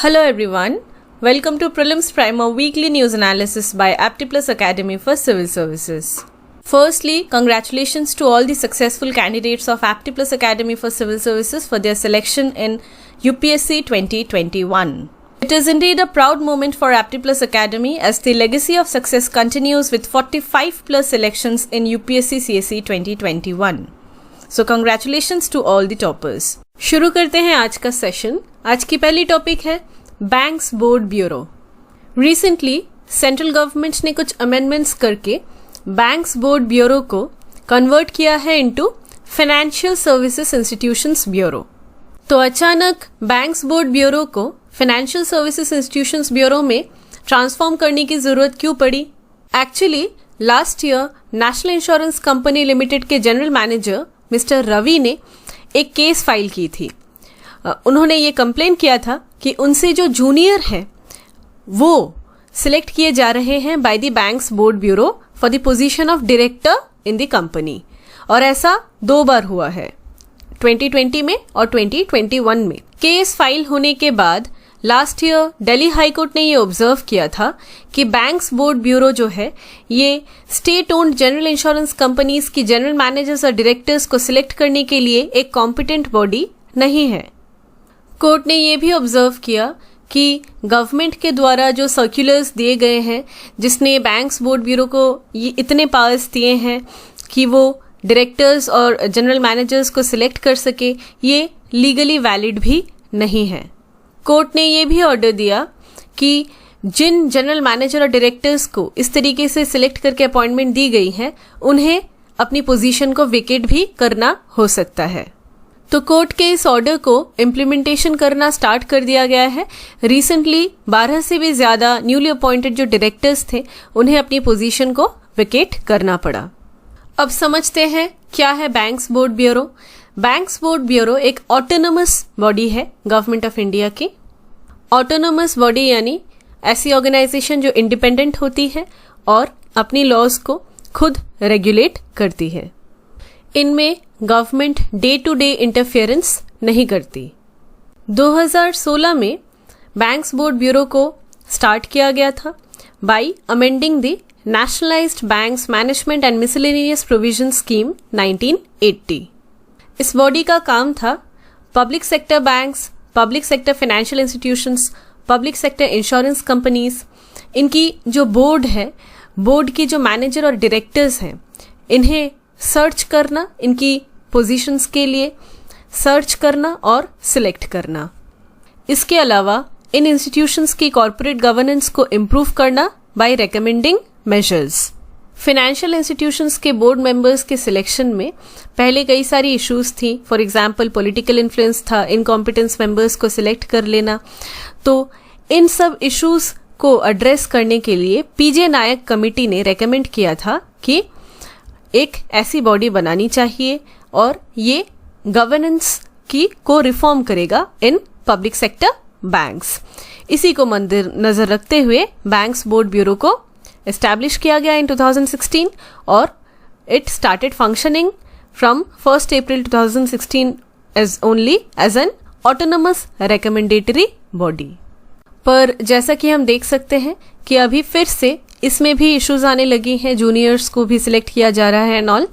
Hello everyone, welcome to Prelims Primer Weekly News Analysis by Aptiplus Academy for Civil Services. Firstly, congratulations to all the successful candidates of Aptiplus Academy for Civil Services for their selection in UPSC 2021. It is indeed a proud moment for Aptiplus Academy as the legacy of success continues with 45 plus selections in UPSC CSE 2021. So congratulations to all the toppers. शुरू करते हैं आज का session. आज की पहली topic है banks board bureau. Recently central government ने कुछ अमेंडमेंट्स करके बैंक्स बोर्ड ब्यूरो को कन्वर्ट किया है into financial services institutions bureau. तो अचानक बैंक्स बोर्ड ब्यूरो को फाइनेंशियल सर्विसेज इंस्टीट्यूशंस ब्यूरो में ट्रांसफॉर्म करने की जरूरत क्यों पड़ी? Actually last year national insurance company limited के जनरल मैनेजर मिस्टर रवि ने एक केस फाइल की थी। उन्होंने ये कंप्लेन किया था कि उनसे जो जूनियर है वो सिलेक्ट किए जा रहे हैं by the banks board bureau for the position of director in the company, और ऐसा 2 बार हुआ है, 2020 में और 2021 में। केस फाइल होने के बाद last year Delhi high court ने ये ऑब्जर्व किया था कि बैंक्स बोर्ड ब्यूरो जो है ये state owned general insurance companies की जनरल मैनेजर्स और डायरेक्टर्स को सिलेक्ट करने के लिए एक कॉम्पिटेंट बॉडी नहीं है। कोर्ट ने ये भी ऑब्जर्व किया कि गवर्नमेंट के द्वारा जो सर्कुलर्स दिए गए हैं जिसने बैंक्स बोर्ड ब्यूरो को ये इतने पावर्स दिए हैं कि वो डायरेक्टर्स और जनरल मैनेजर्स को सिलेक्ट कर सके, ये लीगली वैलिड भी नहीं है। कोर्ट ने ये भी ऑर्डर दिया कि जिन जनरल मैनेजर और डायरेक्टर्स को इस तरीके से सिलेक्ट करके अपॉइंटमेंट दी गई है उन्हें अपनी पोजीशन को वेकेट भी करना हो सकता है। तो कोर्ट के इस ऑर्डर को इम्प्लीमेंटेशन करना स्टार्ट कर दिया गया है। रिसेंटली 12 से भी ज्यादा न्यूली अपॉइंटेड जो डायरेक्टर्स थे उन्हें अपनी पोजीशन को वेकेट करना पड़ा। अब समझते हैं क्या है banks board bureau. Banks board bureau एक ऑटोनोमस बॉडी है गवर्नमेंट ऑफ इंडिया की। ऑटोनोमस बॉडी यानी ऐसी ऑर्गेनाइजेशन जो इंडिपेंडेंट होती है और अपनी लॉज को खुद रेगुलेट करती है। इनमें government day to day interference नहीं करती। 2016 में बैंक्स बोर्ड ब्यूरो को स्टार्ट किया गया था by amending the nationalised banks management and miscellaneous provision scheme 1980। इस बॉडी का काम था public sector banks, public sector financial institutions, public sector insurance companies, इनकी जो बोर्ड है, बोर्ड की जो मैनेजर और डायरेक्टर्स हैं, इन्हें सर्च करना, इनकी पोजीशंस के लिए सर्च करना और सिलेक्ट करना। इसके अलावा इन इंस्टीट्यूशंस की कॉर्पोरेट गवर्नेंस को इम्प्रूव करना by recommending measures. Financial institutions के बोर्ड मेंबर्स के सिलेक्शन में पहले कई सारी इश्यूज थी। फॉर एग्जांपल पॉलिटिकल इन्फ्लुएंस था, इनकॉम्पिटेंस मेंबर्स को सिलेक्ट कर लेना। तो इन सब इश्यूज को एड्रेस करने के लिए पीजे नायक कमेटी ने रेकमेंड किया था कि एक ऐसी बॉडी बनानी चाहिए और ये गवर्नेंस को रिफॉर्म करेगा इन पब्लिक सेक्टर बैंक्स। इसी को मद्देनजर रखते हुए बैंक्स बोर्ड ब्यूरो को एस्टैब्लिश किया गया इन 2016 और it started functioning from 1 April 2016 as only as an autonomous recommendatory body. पर जैसा कि हम देख सकते हैं कि अभी फिर से इसमें भी इश्यूज आने लगी हैं, जूनियर्स को भी सिलेक्ट किया जा रहा है एंड ऑल।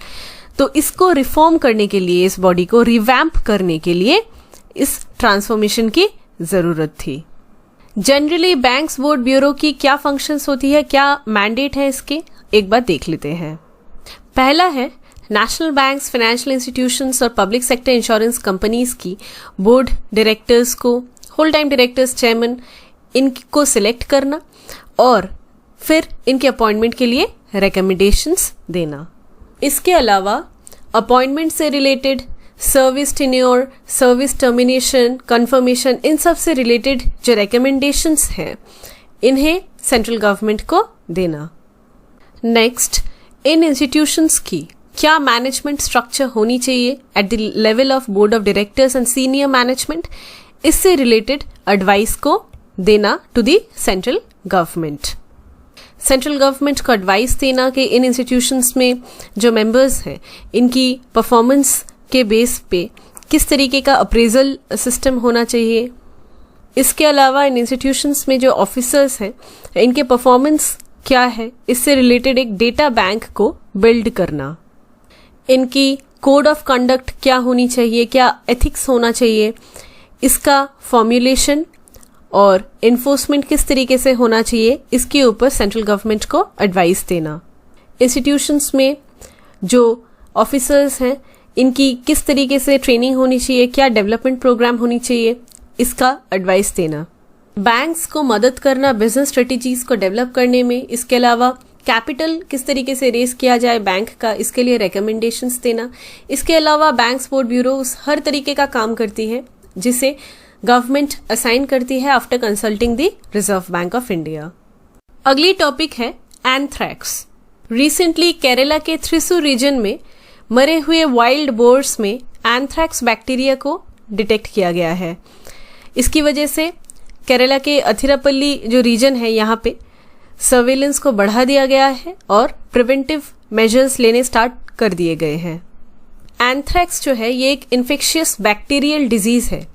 तो इसको रिफॉर्म करने के लिए, इस बॉडी को रिवैम्प करने के लिए इस ट्रांसफॉर्मेशन की जरूरत थी। जनरली बैंक्स बोर्ड ब्यूरो की क्या फंक्शंस होती है, क्या मैंडेट है इसके, एक बार देख लेते हैं। पहला है नेशनल बैंक्स, फाइनेंशियल इंस्टीट्यूशंस और पब्लिक सेक्टर इंश्योरेंस कंपनीज की बोर्ड डायरेक्टर्स को, होल टाइम डायरेक्टर्स, चेयरमैन, इनको सिलेक्ट करना और फिर इनके अपॉइंटमेंट के लिए रिकमेंडेशंस देना। इसके अलावा अपॉइंटमेंट से related service tenure, service termination, confirmation, इन सब से रिलेटेड जो रिकमेंडेशंस हैं इन्हें सेंट्रल गवर्नमेंट को देना। नेक्स्ट, इन इंस्टीट्यूशंस की क्या मैनेजमेंट स्ट्रक्चर होनी चाहिए at the level of board of directors and senior management, इससे रिलेटेड एडवाइस को देना to the central government. Central government को एडवाइस देना कि इन इंस्टीट्यूशंस में जो मेंबर्स हैं इनकी परफॉर्मेंस के बेस पे किस तरीके का अप्रेजल सिस्टम होना चाहिए, इसके अलावा इन इंस्टीट्यूशंस में जो ऑफिसर्स हैं इनके परफॉर्मेंस क्या है, इससे रिलेटेड एक डेटा बैंक को बिल्ड करना, इनकी कोड ऑफ कंडक्ट क्या होनी चाहिए, क्या एथिक्स होना चाहिए, इसका फॉर्मुलेशन और इन्फोर्समेंट किस तरीके से होना चाहिए, इसके ऊपर सेंट्रल गवर्नमेंट को एडवाइस देना। इंस्टीट्यूशंस में जो ऑफिसर्स हैं इनकी किस तरीके से ट्रेनिंग होनी चाहिए, क्या डेवलपमेंट प्रोग्राम होनी चाहिए, इसका एडवाइस देना। बैंक्स को मदद करना बिजनेस स्ट्रेटेजीज को डेवलप करने में। इसके अलावा कैपिटल किस तरीके से रेज किया जाए बैंक का, इसके लिए रिकमेंडेशंस देना। इसके अलावा बैंक सपोर्ट ब्यूरो हर तरीके का काम करती है जिसे गवर्नमेंट असाइन करती है after consulting the reserve bank of India. अगली टॉपिक है एंथ्रैक्स। रिसेंटली केरला के थ्रिसुर रीजन में मरे हुए वाइल्ड बोर्स में एंथ्रैक्स बैक्टीरिया को डिटेक्ट किया गया है। इसकी वजह से केरला के अथिरापल्ली जो रीजन है यहाँ पे सर्वेलेंस को बढ़ा दिया गया है और प्रिवेंटिव मेजर्स लेने स्टार्ट कर दिए गए हैं। एंथ्रैक्स जो है ये एक इन्फेक्शियस बैक्टीरियल डिजीज है।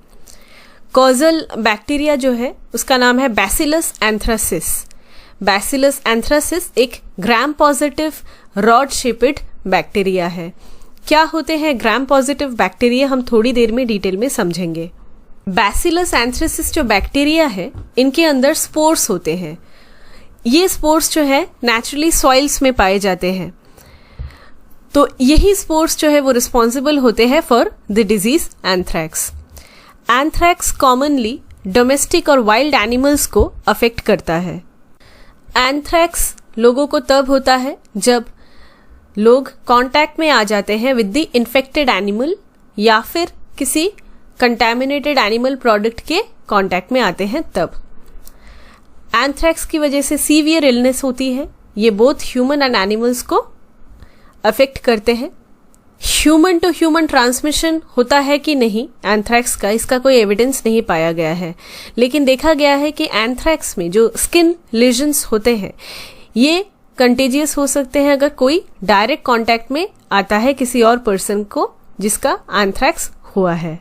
कॉजल बैक्टीरिया जो है उसका नाम है बैसिलस एंथ्रासिस। बैसिलस एंथ्रासिस एक gram positive rod shaped bacteria है। क्या होते हैं ग्राम पॉजिटिव बैक्टीरिया, हम थोड़ी देर में डिटेल में समझेंगे। बैसिलस एंथ्रासिस जो बैक्टीरिया है इनके अंदर स्पोर्स होते हैं। ये स्पोर्स जो है नेचुरली सॉइल्स में पाए जाते हैं, तो यही स्पोर्स जो है वो रिस्पॉन्सिबल होते हैं for the disease anthrax. Anthrax commonly domestic और वाइल्ड एनिमल्स को अफेक्ट करता है। एंथ्रैक्स लोगों को तब होता है जब लोग कांटेक्ट में आ जाते हैं विद द इन्फेक्टेड एनिमल या फिर किसी कंटैमिनेटेड एनिमल प्रोडक्ट के कांटेक्ट में आते हैं तब। एंथ्रैक्स की वजह से सीवियर इलनेस होती है। ये बोथ ह्यूमन एंड एनिमल्स को अफेक्ट करते हैं। ह्यूमन टू ह्यूमन ट्रांसमिशन होता है कि नहीं एंथ्रैक्स का, इसका कोई एविडेंस नहीं पाया गया है, लेकिन देखा गया है कि एंथ्रैक्स में जो स्किन लेजन्स होते हैं ये कंटेजियस हो सकते हैं अगर कोई डायरेक्ट कांटेक्ट में आता है किसी और पर्सन को जिसका एंथ्रैक्स हुआ है।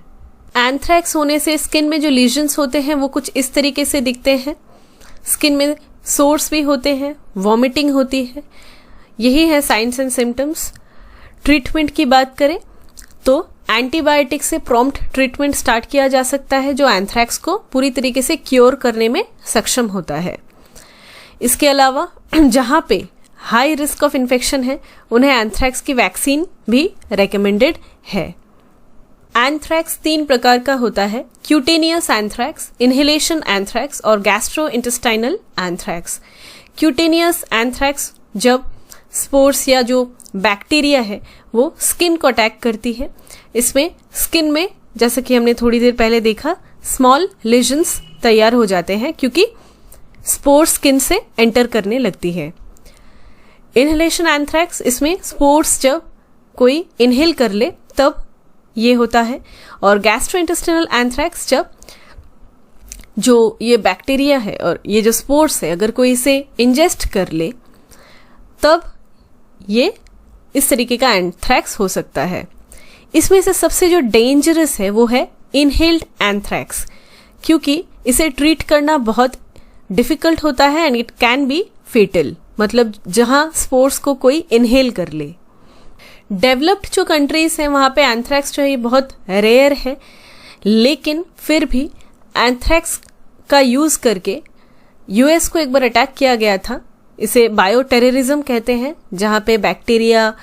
एंथ्रैक्स होने से स्किन में जो लीजन्स होते हैं वो कुछ इस तरीके से दिखते हैं। स्किन में सोर्स भी होते हैं, वॉमिटिंग होती है, यही है साइंस एंड सिम्टम्स। ट्रीटमेंट की बात करें तो एंटीबायोटिक से प्रॉम्प्ट ट्रीटमेंट स्टार्ट किया जा सकता है जो एंथ्रैक्स को पूरी तरीके से क्योर करने में सक्षम होता है। इसके अलावा जहां पे हाई रिस्क ऑफ इन्फेक्शन है उन्हें एंथ्रैक्स की वैक्सीन भी रेकमेंडेड है। एंथ्रैक्स 3 प्रकार का होता है, क्यूटेनियस एंथ्रैक्स, इनहेलेशन एंथ्रैक्स और गैस्ट्रोइंटेस्टाइनल एंथ्रैक्स। क्यूटेनियस एंथ्रैक्स जब स्पोर्स या जो बैक्टीरिया है वो स्किन को अटैक करती है। इसमें स्किन में जैसे कि हमने थोड़ी देर पहले देखा स्मॉल लेजन्स तैयार हो जाते हैं क्योंकि स्पोर स्किन से एंटर करने लगती है। इनहेलेशन एंथ्रैक्स, इसमें स्पोर्स जब कोई इनहेल कर ले तब ये होता है। और गैस्ट्रोइंटेस्टाइनल एंथ्रैक्स जब जो ये बैक्टीरिया है और ये जो स्पोर्स है अगर कोई इसे इंजेस्ट कर ले तब ये इस तरीके का एंथ्रैक्स हो सकता है। इसमें से सबसे जो डेंजरस है वो है इनहेल्ड एंथ्रैक्स, क्योंकि इसे ट्रीट करना बहुत डिफिकल्ट होता है and it can be fatal, मतलब जहां स्पोर्स को कोई इनहेल कर ले। डेवलप्ड जो कंट्रीज हैं वहां पे एंथ्रैक्स जो है बहुत रेयर है, लेकिन फिर भी एंथ्रैक्स का यूज करके यूएस को एक बार अटैक किया गया था। इसे बायो टेररिज्म कहते हैं, जहां पे बैक्टीरिया,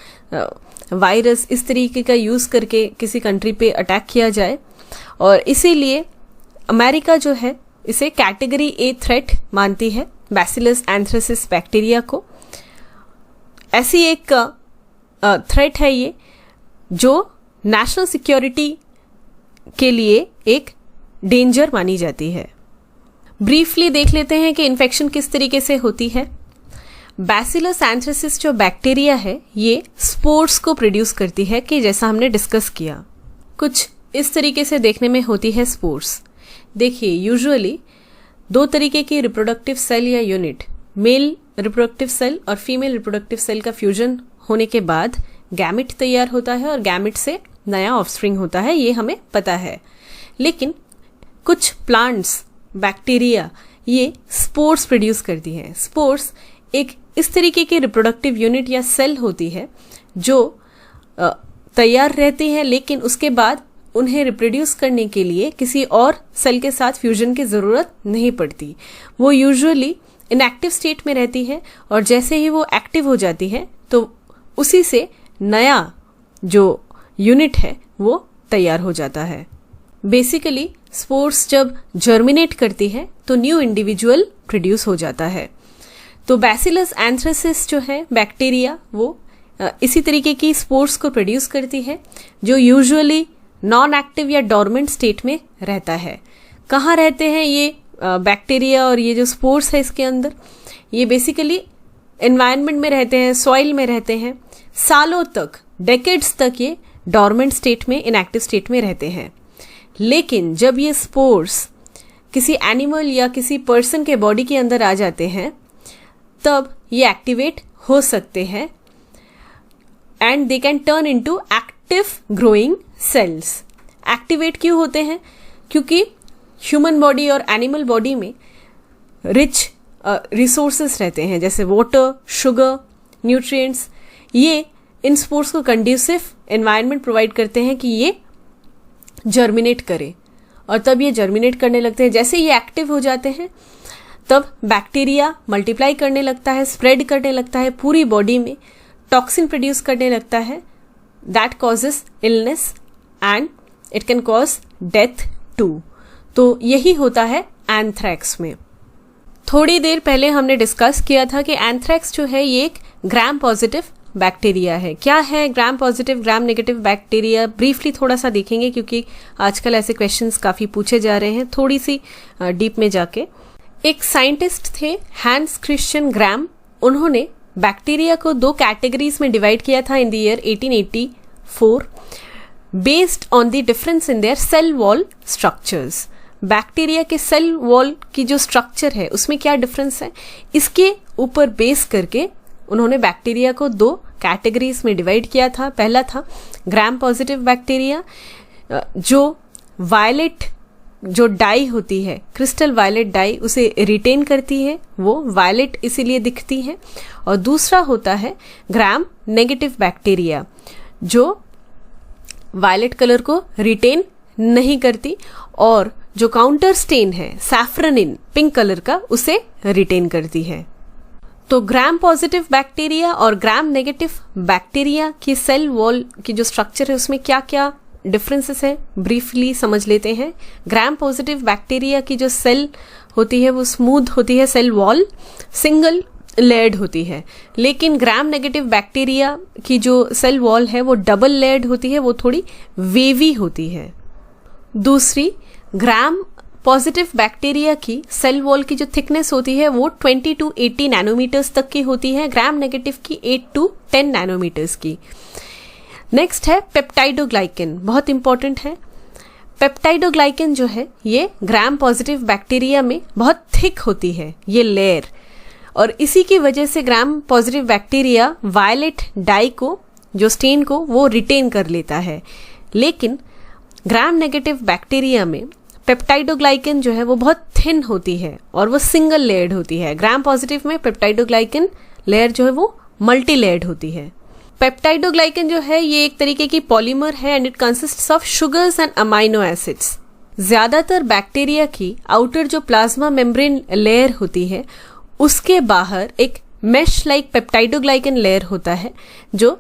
वायरस इस तरीके का यूज करके किसी कंट्री पे अटैक किया जाए, और इसीलिए अमेरिका जो है इसे कैटेगरी ए थ्रेट मानती है बैसिलस एंथ्रासिस बैक्टीरिया को। ऐसी एक थ्रेट है ये जो नेशनल सिक्योरिटी के लिए एक डेंजर मानी जाती है। ब्रीफली देख लेते हैं कि इन्फेक्शन किस तरीके से होती है। बैसिलस एंथ्रासिस जो बैक्टीरिया है ये स्पोर्स को प्रोड्यूस करती है कि जैसा हमने डिस्कस किया कुछ इस तरीके से देखने में होती है स्पोर्स। देखिए यूजुअली 2 तरीके की रिप्रोडक्टिव सेल या यूनिट, मेल रिप्रोडक्टिव सेल और फीमेल रिप्रोडक्टिव सेल का फ्यूजन होने के बाद गैमेट तैयार होता है और गैमेट से नया ऑफस्प्रिंग होता है, ये हमें पता है। लेकिन कुछ प्लांट्स बैक्टीरिया ये स्पोर्स प्रोड्यूस करती है। स्पोर्स एक इस तरीके की रिप्रोडक्टिव यूनिट या सेल होती है जो तैयार रहती है, लेकिन उसके बाद उन्हें रिप्रोड्यूस करने के लिए किसी और सेल के साथ फ्यूजन की जरूरत नहीं पड़ती। वो यूजुअली इनएक्टिव स्टेट में रहती है और जैसे ही वो एक्टिव हो जाती है तो उसी से नया जो यूनिट है वो तैयार हो जाता है। बेसिकली स्पोर्स जब जर्मिनेट करती है तो न्यू इंडिविजुअल प्रोड्यूस हो जाता है। तो बैसिलस एंथ्रेसिस जो है बैक्टीरिया वो इसी तरीके की स्पोर्स को प्रोड्यूस करती है जो यूजुअली नॉन एक्टिव या डोरमेंट स्टेट में रहता है। कहाँ रहते हैं ये बैक्टीरिया और ये जो स्पोर्स है इसके अंदर? ये बेसिकली एनवायरनमेंट में रहते हैं, सॉइल में रहते हैं, सालों तक, डेकेड्स तक ये डोरमेंट स्टेट में, इनएक्टिव स्टेट में रहते हैं। लेकिन जब ये स्पोर्स किसी एनिमल या किसी पर्सन के बॉडी के अंदर आ जाते हैं तब ये एक्टिवेट हो सकते हैं and they can turn into active growing cells. Activate क्यों होते हैं? क्योंकि ह्यूमन बॉडी और एनिमल बॉडी में रिच रिसोर्सेस रहते हैं जैसे वाटर, शुगर, न्यूट्रिएंट्स। ये इन स्पोर्स को कंड्यूसिव एनवायरनमेंट प्रोवाइड करते हैं कि ये जर्मिनेट करे और तब ये जर्मिनेट करने लगते हैं। जैसे ये एक्टिव हो जाते हैं तब बैक्टीरिया मल्टीप्लाई करने लगता है, स्प्रेड करने लगता है पूरी बॉडी में, टॉक्सिन प्रोड्यूस करने लगता है। That causes illness and it can cause death too. तो यही होता है एंथ्रैक्स में। थोड़ी देर पहले हमने डिस्कस किया था कि एंथ्रैक्स जो है ये एक ग्राम पॉजिटिव बैक्टीरिया है। क्या है ग्राम पॉजिटिव, ग्राम नेगेटिव बैक्टीरिया? ब्रीफली थोड़ा सा देखेंगे क्योंकि आजकल ऐसे क्वेश्चंस काफी पूछे जा रहे हैं, थोड़ी सी डीप में जाके। एक साइंटिस्ट थे हैंस क्रिश्चियन ग्राम। उन्होंने बैक्टीरिया को दो कैटेगरीज में डिवाइड किया था in the year 1884 based on the difference in their cell wall structures. Bacteria के सेल वॉल की जो स्ट्रक्चर है उसमें क्या डिफरेंस है, इसके ऊपर बेस करके उन्होंने बैक्टीरिया को दो कैटेगरीज में डिवाइड किया था। पहला था ग्राम पॉजिटिव बैक्टीरिया, जो वायलेट जो डाई होती है, क्रिस्टल वायलेट डाई, उसे रिटेन करती है, वो वायलेट इसीलिए दिखती है। और दूसरा होता है ग्राम नेगेटिव बैक्टीरिया, जो वायलेट कलर को रिटेन नहीं करती और जो काउंटर स्टेन है सैफ्रनिन पिंक कलर का, उसे रिटेन करती है। तो ग्राम पॉजिटिव बैक्टीरिया और ग्राम नेगेटिव बैक्टीरिया की सेल वॉल की जो स्ट्रक्चर है उसमें क्या क्या डिफरेंसेस है ब्रीफली समझ लेते हैं। ग्राम पॉजिटिव बैक्टीरिया की जो सेल होती है वो स्मूथ होती है, सेल वॉल सिंगल लेयर्ड होती है, लेकिन ग्राम नेगेटिव बैक्टीरिया की जो सेल वॉल है वो डबल लेयर्ड होती है, वो थोड़ी वेवी होती है। दूसरी ग्राम पॉजिटिव बैक्टीरिया की सेल वॉल की जो थिकनेस होती है वो 20 to 80 नैनोमीटर्स तक की होती है, ग्राम नेगेटिव की 8 to 10 नैनोमीटर्स की। नेक्स्ट है पेप्टाइडोग्लाइकन, बहुत इंपॉर्टेंट है। पेप्टाइडोग्लाइकन जो है ये ग्राम पॉजिटिव बैक्टीरिया में बहुत थिक होती है ये लेयर, और इसी की वजह से gram positive bacteria violet dye को, जो स्टेन को, वो रिटेन कर लेता है। लेकिन ग्राम नेगेटिव बैक्टीरिया में पेप्टाइडोग्लाइकन जो है वो बहुत थिन होती है और वो सिंगल लेयर्ड होती है। ग्राम पॉजिटिव में पेप्टाइडोग्लाइकन लेयर जो है वो मल्टी लेयर्ड होती है। पेप्टाइडोग्लाइकन जो है ये एक तरीके की पॉलीमर है and it consists of sugars and amino acids. ज्यादातर बैक्टीरिया की आउटर जो प्लाज्मा मेम्ब्रेन लेयर होती है उसके बाहर एक मेश लाइक पेप्टाइडोग्लाइकन लेयर होता है जो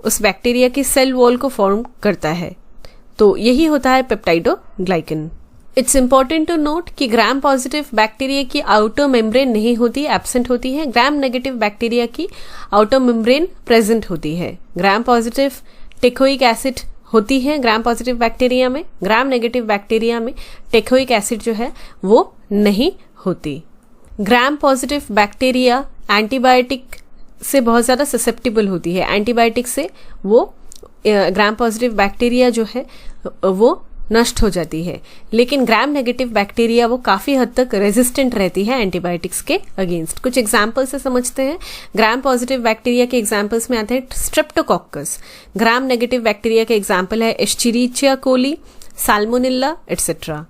उस बैक्टीरिया की सेल वॉल को फॉर्म करता है। तो यही होता है peptidoglycan. It's important to note कि ग्राम पॉजिटिव बैक्टीरिया की आउटर मेम्ब्रेन नहीं होती, एब्सेंट होती है। ग्राम नेगेटिव बैक्टीरिया की आउटर मेम्ब्रेन प्रेजेंट होती है। ग्राम पॉजिटिव टेकोइक एसिड होती है ग्राम पॉजिटिव बैक्टीरिया में, ग्राम नेगेटिव बैक्टीरिया में टेकोइक एसिड जो है वो नहीं होती। ग्राम पॉजिटिव बैक्टीरिया एंटीबायोटिक से बहुत ज्यादा ससेप्टिबल होती है। एंटीबायोटिक से वो ग्राम पॉजिटिव बैक्टीरिया जो है वो नष्ट हो जाती है, लेकिन ग्राम नेगेटिव बैक्टीरिया वो काफी हद तक रेजिस्टेंट रहती है एंटीबायोटिक्स के अगेंस्ट। कुछ एग्जांपल से समझते हैं। ग्राम पॉजिटिव बैक्टीरिया के एग्जांपल्स में आते हैं स्ट्रेप्टोकोकस। ग्राम नेगेटिव बैक्टीरिया के एग्जांपल है एस्चेरिचिया कोली, साल्मोनेला एटसेट्रा।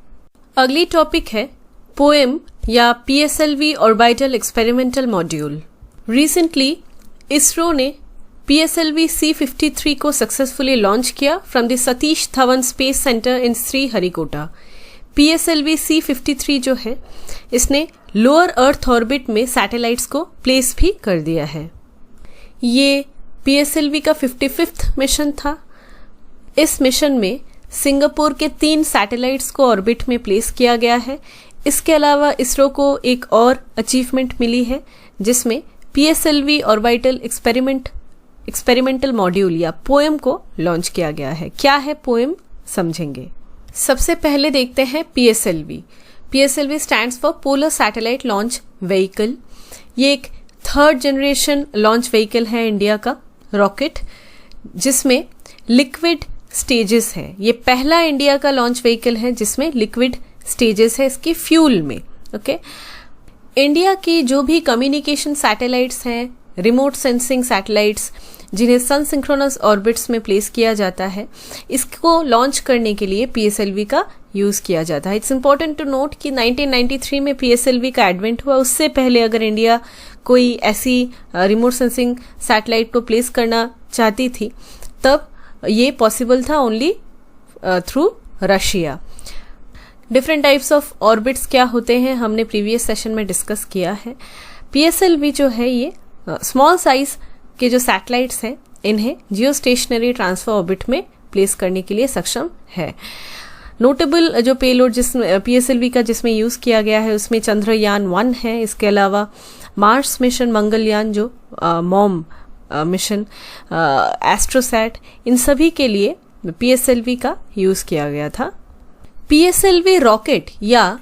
अगली टॉपिक है पोएम या PSLV orbital experimental module. Recently ISRO ने PSLV C-53 को सक्सेसफुली लॉन्च किया from the Satish Dhawan space centre in Sriharikota. PSLV C-53 जो है इसने लोअर अर्थ ऑर्बिट में सैटेलाइट्स को प्लेस भी कर दिया है। ये PSLV का 55th मिशन था। इस मिशन में सिंगापुर के 3 सैटेलाइट्स को ऑर्बिट में प्लेस किया गया है। इसके अलावा इसरो को एक और अचीवमेंट मिली है जिसमें PSLV ऑर्बिटल एक्सपेरिमेंटल मॉड्यूल या पोएम को लॉन्च किया गया है। क्या है पोएम, समझेंगे। सबसे पहले देखते हैं PSLV। PSLV stands for polar satellite launch vehicle. ये एक 3rd जनरेशन लॉन्च व्हीकल है इंडिया का रॉकेट, जिसमें लिक्विड स्टेजेस हैं। ये पहला इंडिया का लॉन्च व्हीकल है जिसमें लिक्विड स्टेजेस है इसकी फ्यूल में। ओके, इंडिया की जो भी कम्युनिकेशन सैटेलाइट्स हैं, रिमोट सेंसिंग सैटेलाइट्स जिन्हें सन सिंक्रोनस ऑर्बिट्स में प्लेस किया जाता है, इसको लॉन्च करने के लिए PSLV का यूज किया जाता है। इट्स इंपॉर्टेंट टू नोट कि 1993 में PSLV का एडवेंट हुआ। उससे पहले अगर इंडिया कोई ऐसी रिमोट सेंसिंग सैटेलाइट को प्लेस करना चाहती थी तब ये पॉसिबल था only through Russia. Different types of orbits क्या होते हैं हमने प्रीवियस सेशन में डिस्कस किया है। PSLV जो है ये स्मॉल साइज के जो सैटेलाइट्स हैं इन्हें जियो स्टेशनरी ट्रांसफर ऑर्बिट में प्लेस करने के लिए सक्षम है। नोटेबल जो पेलोड जिसमें PSLV का जिसमें यूज किया गया है उसमें चंद्रयान 1 है। इसके अलावा मार्स मिशन, मंगलयान जो मॉम मिशन, एस्ट्रोसैट, इन सभी के लिए PSLV का यूज किया गया था। PSLV रॉकेट या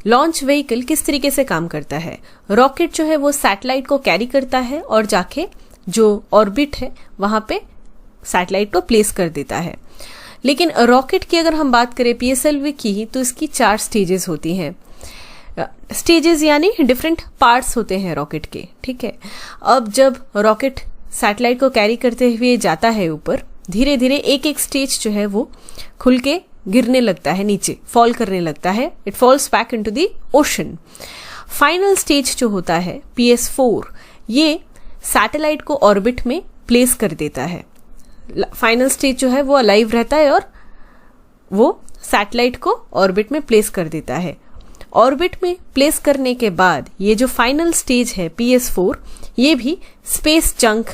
लॉन्च व्हीकल किस तरीके से काम करता है? रॉकेट जो है वो सैटेलाइट को कैरी करता है और जाके जो ऑर्बिट है वहां पे सैटेलाइट को प्लेस कर देता है। लेकिन रॉकेट की अगर हम बात करें PSLV की तो इसकी 4 स्टेजेस होती हैं। स्टेजेस यानी डिफरेंट पार्ट्स होते हैं रॉकेट के, ठीक है। अब जब रॉकेट सैटेलाइट को कैरी करते हुए जाता है ऊपर, धीरे धीरे एक एक स्टेज जो है वो खुल के गिरने लगता है, नीचे फॉल करने लगता है। It falls back into the ocean. Final stage जो होता है PS4, ये सैटेलाइट को ऑर्बिट में प्लेस कर देता है। फाइनल स्टेज जो है वो अलाइव रहता है और वो सैटेलाइट को ऑर्बिट में प्लेस कर देता है। ऑर्बिट में प्लेस करने के बाद ये जो फाइनल स्टेज है PS4, ये भी स्पेस जंक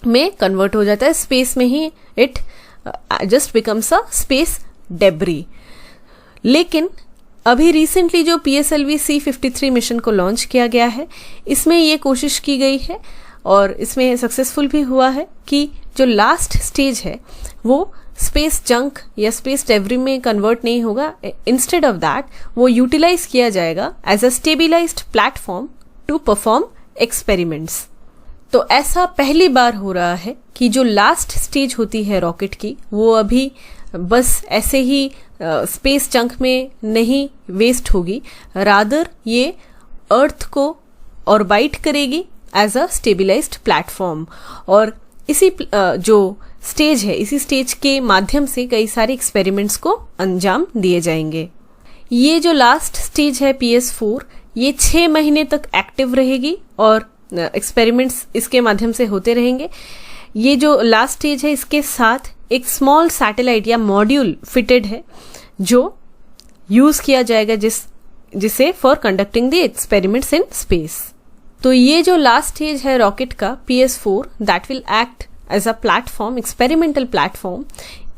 में कन्वर्ट हो जाता है। स्पेस में ही it just becomes a space debris. लेकिन अभी रिसेंटली जो PSLV C-53 मिशन को लॉन्च किया गया है, इसमें ये कोशिश की गई है और इसमें सक्सेसफुल भी हुआ है कि जो लास्ट स्टेज है वो स्पेस जंक या स्पेस डेब्री में कन्वर्ट नहीं होगा। इंस्टेड ऑफ दैट वो यूटिलाइज किया जाएगा as a stabilised platform to perform experiments. तो ऐसा पहली बार हो रहा है कि जो लास्ट स्टेज होती है रॉकेट की वो अभी बस ऐसे ही स्पेस जंक में नहीं वेस्ट होगी, रादर ये अर्थ को ऑर्बिट करेगी एज अ स्टेबिलाइज्ड प्लेटफॉर्म। और इसी जो स्टेज है, इसी स्टेज के माध्यम से कई सारे एक्सपेरिमेंट्स को अंजाम दिए जाएंगे। ये जो लास्ट स्टेज है PS4, ये 6 महीने तक एक्टिव रहेगी और एक्सपेरिमेंट्स इसके माध्यम से होते रहेंगे। ये जो लास्ट स्टेज है इसके साथ एक स्मॉल सैटेलाइट या मॉड्यूल फिटेड है जो यूज किया जाएगा जिसे for conducting the experiments in space. तो ये जो लास्ट स्टेज है रॉकेट का PS4, that will act as a platform, experimental platform,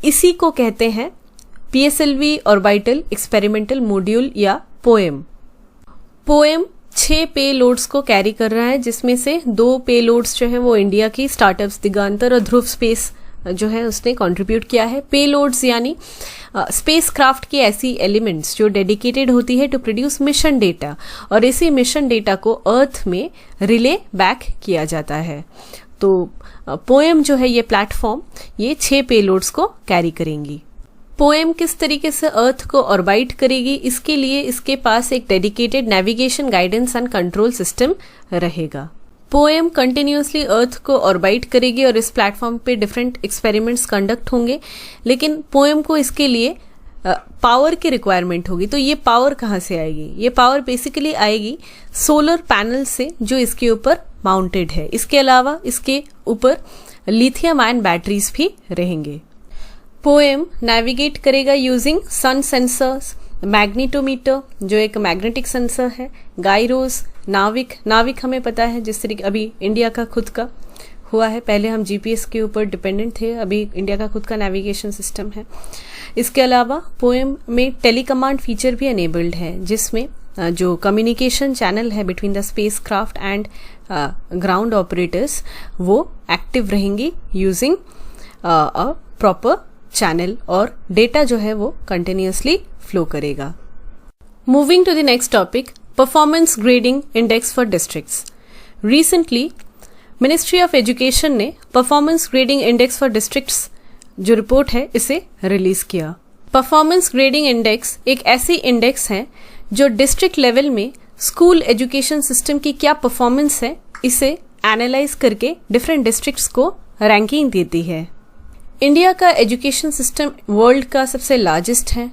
इसी को कहते हैं PSLV ऑर्बिटल एक्सपेरिमेंटल मॉड्यूल या पोएम। पोएम 6 पेलोड्स को कैरी कर रहा है, जिसमें से 2 पेलोड्स जो है वो इंडिया की स्टार्टअप्स दिगांतर और ध्रुव स्पेस जो है उसने कंट्रीब्यूट किया है। पेलोड्स यानी स्पेस क्राफ्ट की ऐसी एलिमेंट्स जो डेडिकेटेड होती है टू प्रोड्यूस मिशन डेटा, और इसी मिशन डेटा को अर्थ में रिले बैक किया जाता है। तो पोएम जो है ये प्लेटफॉर्म, ये 6 पेलोड्स को कैरी करेंगी। पोएम किस तरीके से अर्थ को ऑर्बिट करेगी, इसके लिए इसके पास एक dedicated navigation, guidance and control system रहेगा। पोएम कंटिन्यूसली अर्थ को ऑर्बिट करेगी और इस प्लेटफॉर्म पे डिफरेंट एक्सपेरिमेंट्स कंडक्ट होंगे, लेकिन पोएम को इसके लिए पावर की रिक्वायरमेंट होगी। तो ये पावर कहाँ से आएगी? ये पावर बेसिकली आएगी सोलर पैनल से जो इसके ऊपर माउंटेड है। इसके अलावा इसके ऊपर लिथियम आयन बैटरीज भी रहेंगे। पोएम नेविगेट करेगा यूजिंग सन सेंसर्स, मैग्नेटोमीटर जो एक मैग्नेटिक सेंसर है, गाइरोस, नाविक हमें पता है जिस तरीके अभी इंडिया का खुद का हुआ है, पहले हम जीपीएस के ऊपर डिपेंडेंट थे, अभी इंडिया का खुद का नेविगेशन सिस्टम है। इसके अलावा पोएम में टेलीकमांड फीचर भी एनेबल्ड है, जिसमें जो कम्युनिकेशन चैनल है between the spacecraft and ground operators वो एक्टिव रहेंगी यूजिंग अ प्रॉपर चैनल, और डेटा जो है वो कंटिन्यूअसली फ्लो करेगा। Moving to the next topic, performance grading index for districts. Recently ministry of education ने performance grading index for districts जो report है इसे रिलीज किया। परफॉर्मेंस ग्रेडिंग इंडेक्स एक ऐसी इंडेक्स है जो डिस्ट्रिक्ट लेवल में स्कूल एजुकेशन सिस्टम की क्या परफॉर्मेंस है इसे एनालाइज करके डिफरेंट डिस्ट्रिक्ट्स को रैंकिंग देती है। इंडिया का एजुकेशन सिस्टम वर्ल्ड का सबसे लार्जेस्ट है।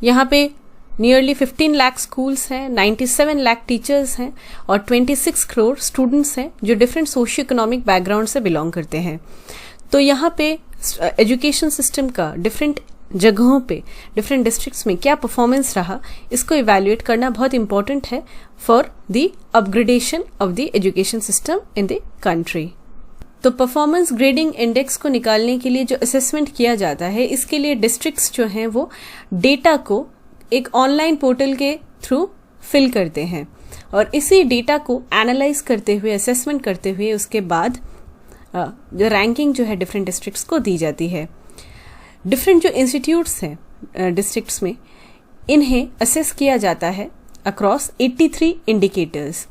यहाँ पे नियरली 15 लाख स्कूल्स हैं, 97 लाख टीचर्स हैं और 26 करोड़ स्टूडेंट्स हैं जो डिफरेंट सोशियो इकोनॉमिक बैकग्राउंड से बिलोंग करते हैं। तो यहाँ पे एजुकेशन सिस्टम का डिफरेंट जगहों पे डिफरेंट डिस्ट्रिक्ट्स में क्या परफॉर्मेंस रहा इसको इवैल्यूएट करना बहुत इंपॉर्टेंट है for the upgradation of the education system in the country. तो परफॉर्मेंस ग्रेडिंग इंडेक्स को निकालने के लिए जो असेसमेंट किया जाता है, इसके लिए डिस्ट्रिक्ट्स जो हैं वो डेटा को एक ऑनलाइन पोर्टल के थ्रू फिल करते हैं और इसी डेटा को एनालाइज करते हुए, असेसमेंट करते हुए उसके बाद जो रैंकिंग जो है डिफरेंट डिस्ट्रिक्ट्स को दी जाती है। डिफरेंट जो इंस्टीट्यूट्स हैं डिस्ट्रिक्ट्स में, इन्हें असेस किया जाता है अक्रॉस 83 इंडिकेटर्स।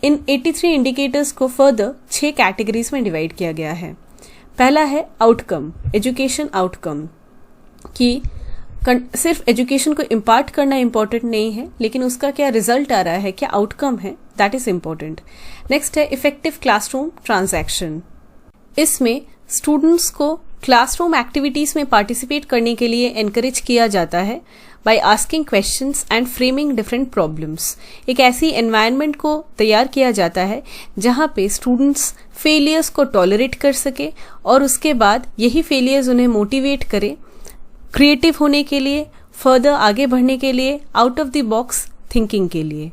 इन 83 इंडिकेटर्स को फर्दर 6 कैटेगरीज में डिवाइड किया गया है। पहला है आउटकम, एजुकेशन आउटकम, कि सिर्फ एजुकेशन को इम्पार्ट करना इम्पोर्टेंट नहीं है, लेकिन उसका क्या रिजल्ट आ रहा है, क्या आउटकम है, दैट इज इम्पोर्टेंट। नेक्स्ट है इफेक्टिव क्लासरूम ट्रांजैक्शन। इसमें स्टूडेंट्स को क्लासरूम एक्टिविटीज में पार्टिसिपेट करने के लिए एनकरेज किया जाता है by asking questions and framing different problems. एक ऐसी एनवायरनमेंट को तैयार किया जाता है जहां पे स्टूडेंट्स फेलियर्स को टॉलरेट कर सके और उसके बाद यही फेलियर्स उन्हें मोटिवेट करे क्रिएटिव होने के लिए, फर्दर आगे बढ़ने के लिए, out of the box thinking के लिए।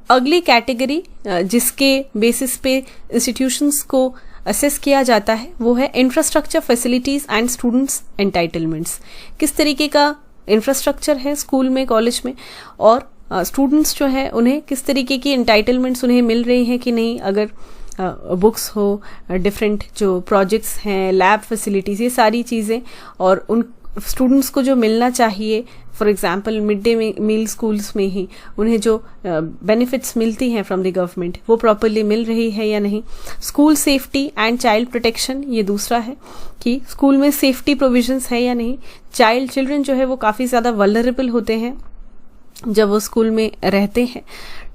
अगली कैटेगरी जिसके बेसिस पे इंस्टीट्यूशंस को असेस किया जाता है वो है infrastructure, facilities and students entitlements. किस तरीके का इंफ्रास्ट्रक्चर है स्कूल में, कॉलेज में, और स्टूडेंट्स जो है उन्हें किस तरीके की एंटाइटलमेंट्स उन्हें मिल रही हैं कि नहीं, अगर बुक्स हो, डिफरेंट जो प्रोजेक्ट्स हैं, लैब फैसिलिटीज, ये सारी चीज़ें, और उन स्टूडेंट्स को जो मिलना चाहिए, for example mid day meal schools में ही उन्हें जो बेनिफिट्स मिलती हैं फ्रॉम द गवर्नमेंट वो प्रॉपरली मिल रही है या नहीं। School safety and child protection, ये दूसरा है कि स्कूल में सेफ्टी प्रोविजंस है या नहीं। चिल्ड्रन जो है वो काफ़ी ज़्यादा वल्नरेबल होते हैं जब वो स्कूल में रहते हैं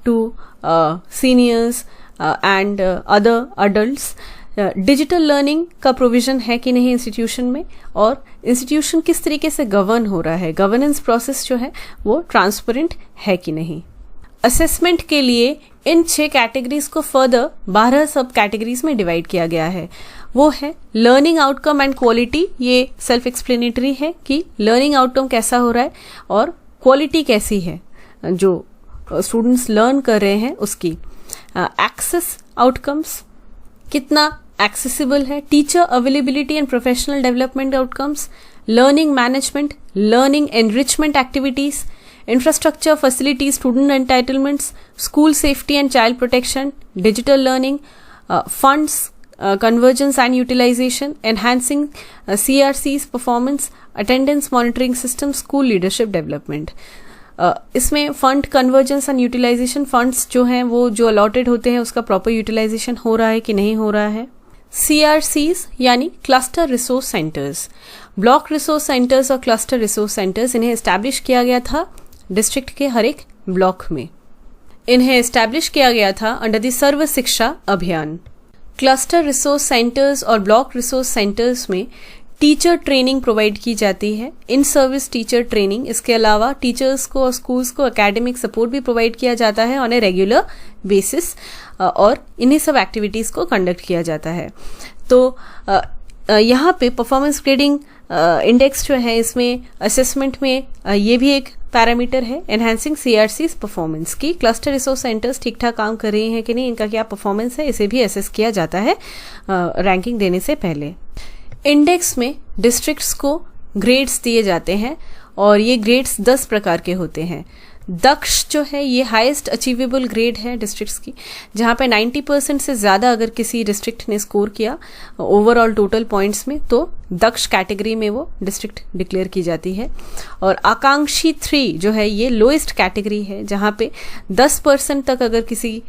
to seniors and other adults. Digital learning का प्रोविजन है कि नहीं इंस्टीट्यूशन में, और इंस्टीट्यूशन किस तरीके से गवर्न हो रहा है, गवर्नेंस प्रोसेस जो है वो ट्रांसपेरेंट है कि नहीं। असेसमेंट के लिए इन 6 कैटेगरीज को फर्दर 12 सब कैटेगरीज में डिवाइड किया गया है। वो है लर्निंग आउटकम एंड क्वालिटी। ये सेल्फ एक्सप्लेनेटरी है कि लर्निंग आउटकम कैसा हो रहा है और क्वालिटी कैसी है जो स्टूडेंट्स लर्न कर रहे हैं उसकी। एक्सेस आउटकम्स, कितना एक्सेसिबल है। Teacher availability and professional development outcomes, learning management, learning enrichment activities, infrastructure, facility, student entitlements, school safety and child protection, digital learning, funds convergence and utilization, enhancing CRC's performance, attendance monitoring system, school leadership development. इसमें fund convergence and utilisation, funds जो हैं वो जो allotted होते हैं उसका proper utilisation हो रहा है कि नहीं हो रहा है। CRCs यानी cluster resource centres, block resource centres और क्लस्टर रिसोर्स सेंटर्स, इन्हें एस्टैब्लिश किया गया था डिस्ट्रिक्ट के हर एक ब्लॉक में। इन्हें एस्टैब्लिश किया गया था अंडर द सर्व शिक्षा अभियान। क्लस्टर रिसोर्स सेंटर्स और ब्लॉक रिसोर्स सेंटर्स में टीचर ट्रेनिंग प्रोवाइड की जाती है, इन सर्विस टीचर ट्रेनिंग। इसके अलावा टीचर्स को और स्कूल्स को एकेडमिक सपोर्ट भी प्रोवाइड किया जाता है ऑन ए रेगुलर बेसिस, और इन्हीं सब एक्टिविटीज़ को कंडक्ट किया जाता है। तो यहाँ पे परफॉर्मेंस ग्रेडिंग इंडेक्स जो है, इसमें असेसमेंट में ये भी एक पैरामीटर है, एनहांसिंग सीआरसीज परफॉर्मेंस की क्लस्टर रिसोर्स सेंटर्स ठीक ठाक काम कर रहे हैं कि नहीं, इनका क्या परफॉर्मेंस है, इसे भी असेस किया जाता है रैंकिंग देने से पहले। इंडेक्स में डिस्ट्रिक्ट्स को ग्रेड्स दिए जाते हैं और ये ग्रेड्स 10 प्रकार के होते हैं। दक्ष जो है ये हाईएस्ट अचीवेबल ग्रेड है डिस्ट्रिक्ट्स की, जहाँ पे 90% से ज़्यादा अगर किसी डिस्ट्रिक्ट ने स्कोर किया ओवरऑल टोटल पॉइंट्स में, तो दक्ष कैटेगरी में वो डिस्ट्रिक्ट डिक्लेयर की जाती है। और आकांक्षी 3 जो है ये लोएस्ट कैटेगरी है, जहाँ पे 10% तक अगर किसी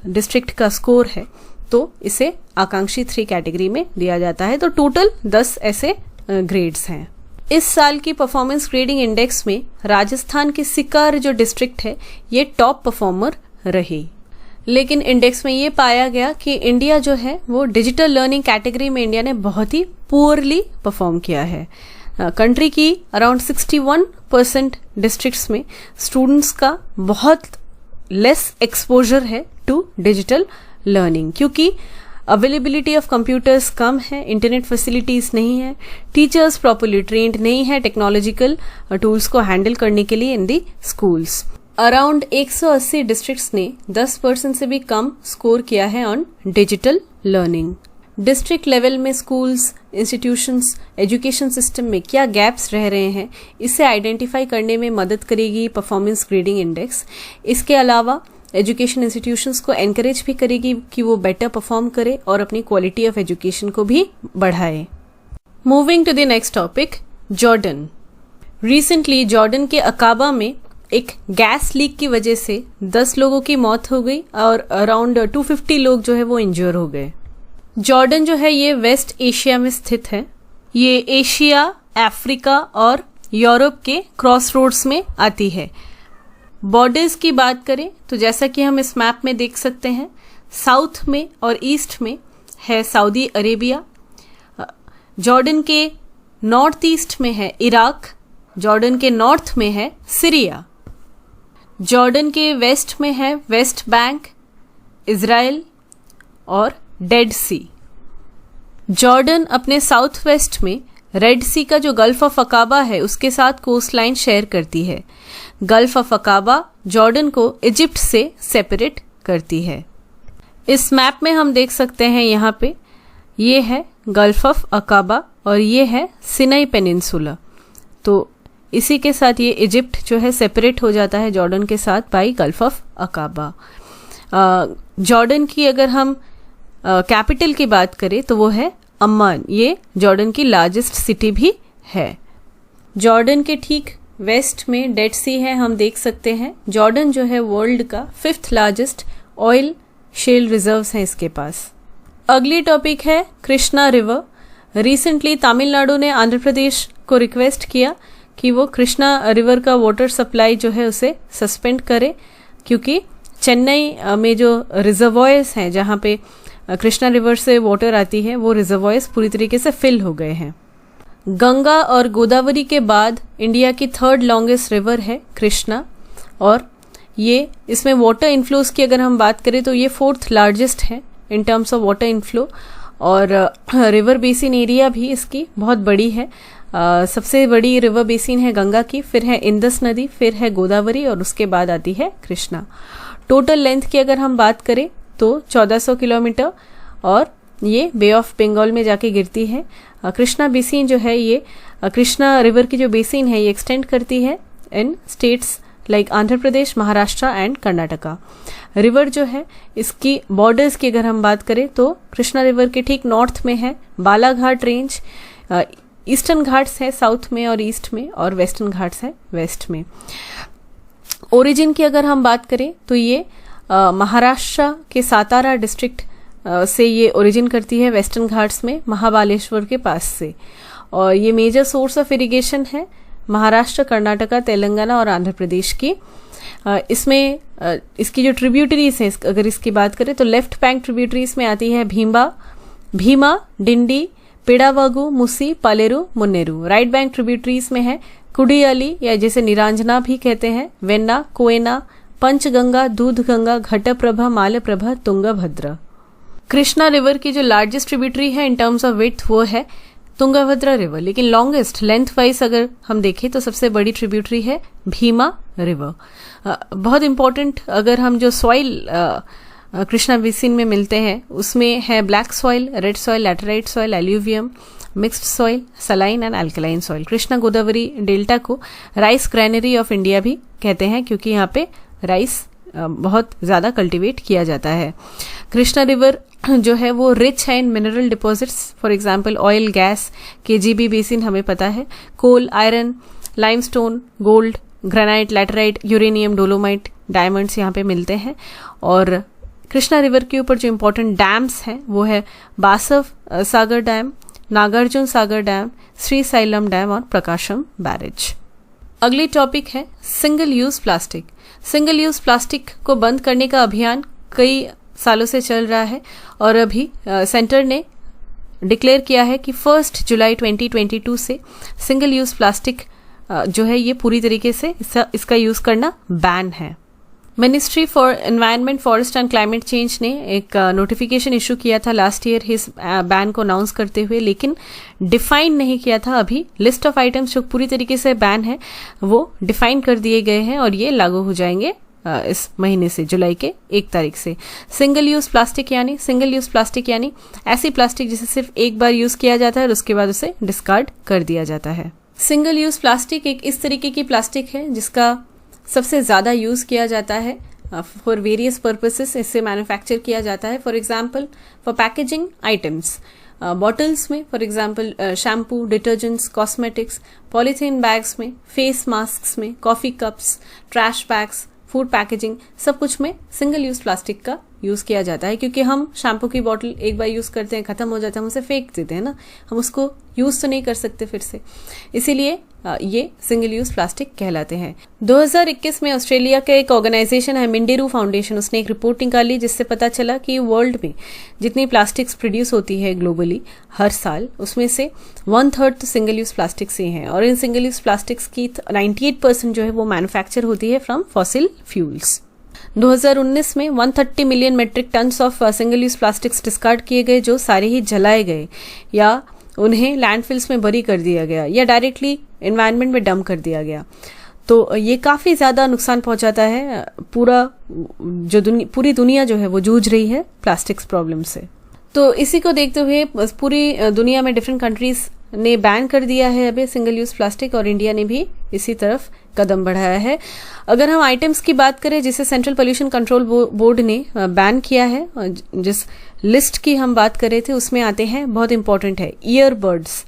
डिस्ट्रिक्ट का स्कोर है तो इसे आकांक्षी 3 कैटेगरी में दिया जाता है। तो टोटल 10 ऐसे ग्रेड्स हैं। इस साल की परफॉर्मेंस ग्रेडिंग इंडेक्स में राजस्थान की सिकर जो डिस्ट्रिक्ट है ये टॉप परफॉर्मर रही, लेकिन इंडेक्स में ये पाया गया कि इंडिया जो है वो डिजिटल लर्निंग कैटेगरी में इंडिया ने बहुत ही पुअरली परफॉर्म किया है। कंट्री की अराउंड 61% डिस्ट्रिक्ट्स में स्टूडेंट्स का बहुत लेस एक्सपोजर है टू डिजिटल लर्निंग, क्योंकि अवेलेबिलिटी ऑफ कंप्यूटर्स कम है, इंटरनेट फैसिलिटीज नहीं है, टीचर्स प्रॉपर्ली ट्रेंड नहीं है टेक्नोलॉजिकल टूल्स को हैंडल करने के लिए इन दी स्कूल्स। अराउंड 180 डिस्ट्रिक्ट्स ने 10% से भी कम स्कोर किया है on digital learning. District level में स्कूल्स, इंस्टीट्यूशंस, एजुकेशन सिस्टम में क्या गैप्स रह रहे हैं, इसे आइडेंटिफाई करने में मदद करेगी परफॉर्मेंस ग्रेडिंग इंडेक्स। इसके अलावा एजुकेशन इंस्टीट्यूशंस को एनकरेज भी करेगी कि वो बेटर परफॉर्म करे और अपनी क्वालिटी ऑफ एजुकेशन को भी बढ़ाए। Moving to the next topic, Jordan. Recently Jordan के अकाबा में एक गैस लीक की वजह से 10 लोगों की मौत हो गई और अराउंड 250 लोग जो है वो इंजर हो गए। जॉर्डन जो है ये वेस्ट एशिया में स्थित है। ये एशिया, अफ्रीका और यूरोप के क्रॉस रोड्स में आती है। बॉर्डर्स की बात करें तो जैसा कि हम इस मैप में देख सकते हैं, साउथ में और ईस्ट में है सऊदी अरेबिया, जॉर्डन के नॉर्थ ईस्ट में है इराक, जॉर्डन के नॉर्थ में है सीरिया, जॉर्डन के वेस्ट में है वेस्ट बैंक, इजराइल और डेड सी। जॉर्डन अपने साउथ वेस्ट में रेड सी का जो गल्फ ऑफ अकाबा है उसके साथ कोस्ट लाइन शेयर करती है। गल्फ ऑफ अकाबा जॉर्डन को इजिप्ट से सेपरेट करती है। इस मैप में हम देख सकते हैं यहाँ पे ये है गल्फ ऑफ अकाबा और ये है सिनाई पेनिनसुला। तो इसी के साथ ये इजिप्ट जो है सेपरेट हो जाता है जॉर्डन के साथ by gulf of Aqaba. Jordan की अगर हम कैपिटल की बात करें तो वो है अम्मान। ये जॉर्डन की लार्जेस्ट सिटी भी है। जॉर्डन के ठीक वेस्ट में डेड सी है, हम देख सकते हैं। जॉर्डन जो है वर्ल्ड का 5th largest oil shell reserves हैं इसके पास। अगली टॉपिक है कृष्णा रिवर। रिसेंटली तमिलनाडु ने आंध्र प्रदेश को रिक्वेस्ट किया कि वो कृष्णा रिवर का वाटर सप्लाई जो है उसे सस्पेंड करे, क्योंकि चेन्नई में जो रिजर्वॉयर्स हैं जहाँ पे कृष्णा रिवर से वाटर आती है वो रिजर्वॉयर्स पूरी तरीके से फिल हो गए हैं। गंगा और गोदावरी के बाद इंडिया की 3rd लॉन्गेस्ट रिवर है कृष्णा, और ये इसमें वाटर इनफ्लोज की अगर हम बात करें तो ये 4th लार्जेस्ट है in terms of water inflow, और रिवर बेसिन एरिया भी इसकी बहुत बड़ी है। सबसे बड़ी रिवर बेसिन है गंगा की, फिर है इंदस नदी, फिर है गोदावरी और उसके बाद आती है कृष्णा। टोटल लेंथ की अगर हम बात करें तो 1400 किलोमीटर और ये बे ऑफ बंगाल में जाके गिरती है। कृष्णा बेसिन जो है ये कृष्णा रिवर की जो बेसिन है ये एक्सटेंड करती है in states like Andhra Pradesh, Maharashtra and Karnataka. River जो है इसकी बॉर्डर्स की अगर हम बात करें तो कृष्णा रिवर के ठीक नॉर्थ में है बालाघाट रेंज, ईस्टर्न घाट्स है साउथ में और ईस्ट में, और वेस्टर्न घाट्स है वेस्ट में। ओरिजिन की अगर हम बात करें तो ये महाराष्ट्र के सातारा डिस्ट्रिक्ट से ये ओरिजिन करती है वेस्टर्न घाट्स में महाबालेश्वर के पास से, और ये मेजर सोर्स ऑफ इरिगेशन है महाराष्ट्र, कर्नाटका, तेलंगाना और आंध्र प्रदेश की। इसमें इसकी जो ट्रिब्यूटरीज हैं अगर इसकी बात करें तो लेफ्ट बैंक ट्रिब्यूटरीज में आती है Bhima, Dindi, Pidavagu, Musi, Paleru, Munneru. Right bank tributaries में है कुडियाली या जिसे निरांजना भी कहते हैं, वेन्ना, कोयना, पंचगंगा, दूधगंगा, घटप्रभा, मालप्रभा, तुंगभद्रा। कृष्णा रिवर की जो लार्जेस्ट ट्रिब्यूटरी है इन टर्म्स ऑफ विड्थ वो है तुंगभद्रा रिवर, लेकिन लॉन्गेस्ट लेंथ वाइज अगर हम देखें तो सबसे बड़ी ट्रिब्यूटरी है भीमा रिवर। बहुत इंपॉर्टेंट, अगर हम जो सॉइल कृष्णा बेसिन में मिलते हैं उसमें है black soil, red soil, laterite soil, alluvium, mixed soil, saline and alkaline soil. Krishna Godavari delta को राइस ग्रैनरी ऑफ इंडिया भी कहते हैं क्योंकि यहाँ पे राइस बहुत ज़्यादा कल्टीवेट किया जाता है। कृष्णा रिवर जो है वो रिच है in mineral deposits, for example oil, gas, KGB basin हमें पता है, coal, iron, limestone, gold, granite, laterite, uranium, dolomite, diamonds यहाँ पे मिलते हैं। और कृष्णा रिवर के ऊपर जो इम्पोर्टेंट डैम्स हैं वो है बासव सागर dam, Nagarjuna Sagar dam, Shri xylem dam और प्रकाशम बैरेज। अगली टॉपिक है single use plastic. Single use plastic को बंद करने का अभियान कई सालों से चल रहा है और अभी सेंटर ने डिक्लेयर किया है कि 1 जुलाई 2022 से सिंगल यूज प्लास्टिक जो है ये पूरी तरीके से इसका यूज करना बैन है। Ministry for environment, forest and climate change ने एक नोटिफिकेशन इशू किया था लास्ट ईयर इस बैन को अनाउंस करते हुए, लेकिन डिफाइन नहीं किया था। अभी लिस्ट ऑफ आइटम्स जो पूरी तरीके से बैन है वो डिफाइन कर दिए गए हैं और ये लागू हो जाएंगे इस महीने से, जुलाई के 1 तारीख से। सिंगल यूज प्लास्टिक यानी ऐसी प्लास्टिक जिसे सिर्फ एक बार यूज किया जाता है और उसके बाद उसे डिस्कार्ड कर दिया जाता है। सिंगल यूज प्लास्टिक एक इस तरीके की प्लास्टिक है जिसका सबसे ज़्यादा यूज़ किया जाता है फॉर वेरियस पर्पसेस। इससे मैन्युफैक्चर किया जाता है, for example for packaging items, bottles में for example shampoo, detergents, cosmetics, polythene bags में, फेस मास्क्स में, coffee cups, trash bags, food packaging, सब कुछ में सिंगल यूज प्लास्टिक का यूज़ किया जाता है। क्योंकि हम शैम्पू की बॉटल एक बार यूज़ करते हैं, ख़त्म हो जाता है, हम उसे फेंक देते हैं ना, हम उसको यूज़ तो नहीं कर सकते फिर से, इसीलिए ये सिंगल यूज प्लास्टिक कहलाते हैं। 2021 में ऑस्ट्रेलिया का एक ऑर्गेनाइजेशन है मिंडेरू फाउंडेशन, उसने एक रिपोर्ट निकाली जिससे पता चला कि वर्ल्ड में जितनी प्लास्टिक्स प्रोड्यूस होती है ग्लोबली हर साल, उसमें से 1/3 तो सिंगल यूज प्लास्टिक से हैं और इन सिंगल यूज प्लास्टिक्स की 98% जो है वो मैन्युफैक्चर होती है फ्रॉम फॉसिल फ्यूल्स। 2019 में 130 million metric tons of single use plastics discard किए गए, जो सारे ही जलाए गए या उन्हें लैंडफिल्स में बरी कर दिया गया या डायरेक्टली एनवायरनमेंट में डंप कर दिया गया। तो ये काफ़ी ज़्यादा नुकसान पहुंचाता है। पूरी दुनिया जो है वो जूझ रही है प्लास्टिक्स प्रॉब्लम से। तो इसी को देखते हुए पूरी दुनिया में डिफरेंट कंट्रीज ने बैन कर दिया है अभी सिंगल यूज प्लास्टिक और इंडिया ने भी इसी तरफ कदम बढ़ाया है। अगर हम आइटम्स की बात करें जिसे सेंट्रल पोल्यूशन कंट्रोल बोर्ड ने बैन किया है, जिस लिस्ट की हम बात कर रहे थे उसमें आते हैं, बहुत इंपॉर्टेंट है ईयरबड्स।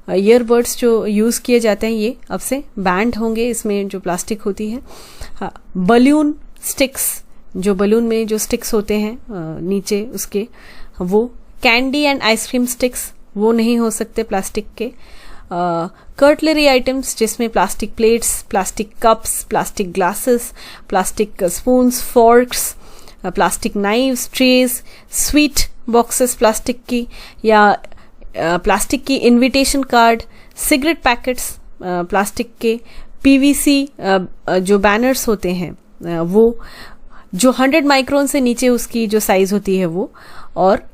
ईयरबड्स जो यूज़ किए जाते हैं ये अब से बैंड होंगे, इसमें जो प्लास्टिक होती है। हाँ, बलून स्टिक्स, जो बलून में जो स्टिक्स होते हैं नीचे उसके, वो कैंडी एंड आइसक्रीम स्टिक्स वो नहीं हो सकते प्लास्टिक के। कर्टलरी आइटम्स जिसमें plastic plates, plastic cups, plastic glasses, plastic spoons, forks, plastic knives, trays, sweet boxes plastic की, या प्लास्टिक की invitation card, cigarette packets plastic के, पीवीसी जो बैनर्स होते हैं वो जो 100 माइक्रोन से नीचे उसकी जो साइज होती है वो, और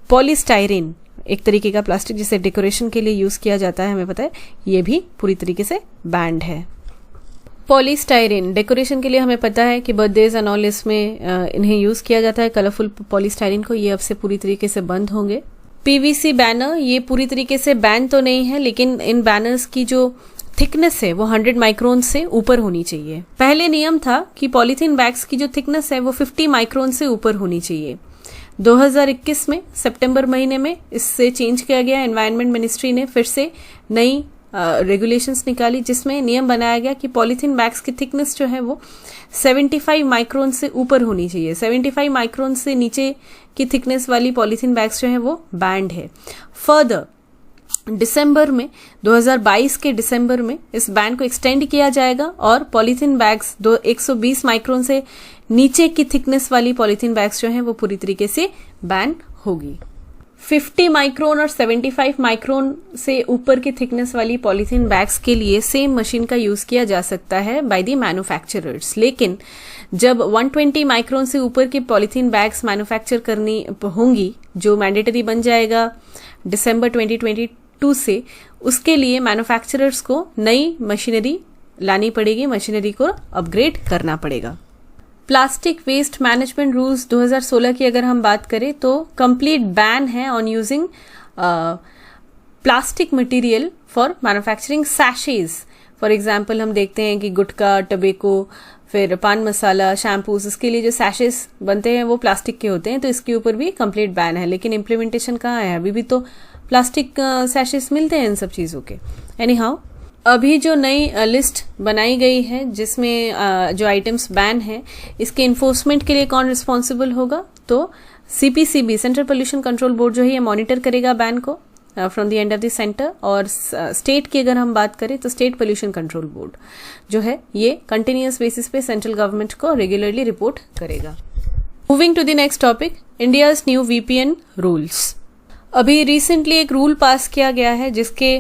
पॉलीस्टाइरीन एक तरीके का प्लास्टिक जिसे डेकोरेशन के लिए यूज किया जाता है, हमें पता है, ये भी पूरी तरीके से बैंड है। पॉलीस्टाइरीन डेकोरेशन के लिए हमें पता है कि बर्थडेज एंड ऑल इसमें इन्हें यूज किया जाता है, कलरफुल पॉलीस्टाइरीन को, ये अब से पूरी तरीके से बंद होंगे। पीवीसी बैनर ये पूरी तरीके से बैन तो नहीं है, लेकिन इन बैनर्स की जो थिकनेस है वो 100 माइक्रोन से ऊपर होनी चाहिए। पहले नियम था कि पॉलीथीन बैग्स की जो थिकनेस है वो 50 माइक्रोन से ऊपर होनी चाहिए। 2021 में सितंबर महीने में इससे चेंज किया गया। एनवायरनमेंट मिनिस्ट्री ने फिर से नई रेगुलेशंस निकाली जिसमें नियम बनाया गया कि पॉलीथीन बैग्स की थिकनेस जो है वो 75 माइक्रोन से ऊपर होनी चाहिए। 75 माइक्रोन से नीचे की थिकनेस वाली पॉलीथीन बैग्स जो है वो बैंड है। फर्दर दिसंबर में 2022 के दिसंबर में इस बैन को एक्सटेंड किया जाएगा और पॉलीथीन बैग्स 120 माइक्रोन से नीचे की थिकनेस वाली पॉलीथीन बैग्स जो हैं वो पूरी तरीके से बैन होगी। 50 माइक्रोन और 75 माइक्रोन से ऊपर की थिकनेस वाली पॉलीथीन बैग्स के लिए सेम मशीन का यूज किया जा सकता है बाय द मैन्युफैक्चरर्स। लेकिन जब 120 माइक्रोन से ऊपर की पॉलीथीन बैग्स मैन्युफैक्चर करनी होंगी, जो मैंडेटरी बन जाएगा दिसंबर 2022 से, उसके लिए मैन्युफैक्चरर्स को नई मशीनरी लानी पड़ेगी, मशीनरी को अपग्रेड करना पड़ेगा। प्लास्टिक वेस्ट मैनेजमेंट रूल्स 2016 की अगर हम बात करें तो कंप्लीट बैन है on using plastic material for manufacturing सैशेज। फॉर एग्जांपल हम देखते हैं कि गुटखा, टबेको, फिर पान मसाला, शैम्पूज, इसके लिए जो सैशेज बनते हैं वो प्लास्टिक के होते हैं, तो इसके ऊपर भी कंप्लीट बैन है। लेकिन इम्प्लीमेंटेशन कहाँ है? अभी भी तो प्लास्टिक सैशेज मिलते हैं इन सब चीज़ों के। एनी हाउ, अभी जो नई लिस्ट बनाई गई है जिसमें जो आइटम्स बैन है, इसके इन्फोर्समेंट के लिए कौन रिस्पॉन्सिबल होगा? तो CPCB, central pollution control board जो है ये मॉनिटर करेगा बैन को from the end of the centre. और स्टेट की अगर हम बात करें तो स्टेट पोल्यूशन कंट्रोल बोर्ड जो है ये कंटिन्यूअस बेसिस पे सेंट्रल गवर्नमेंट को रेगुलरली रिपोर्ट करेगा। Moving to the next topic, India's new VPN rules. अभी रिसेंटली एक रूल पास किया गया है जिसके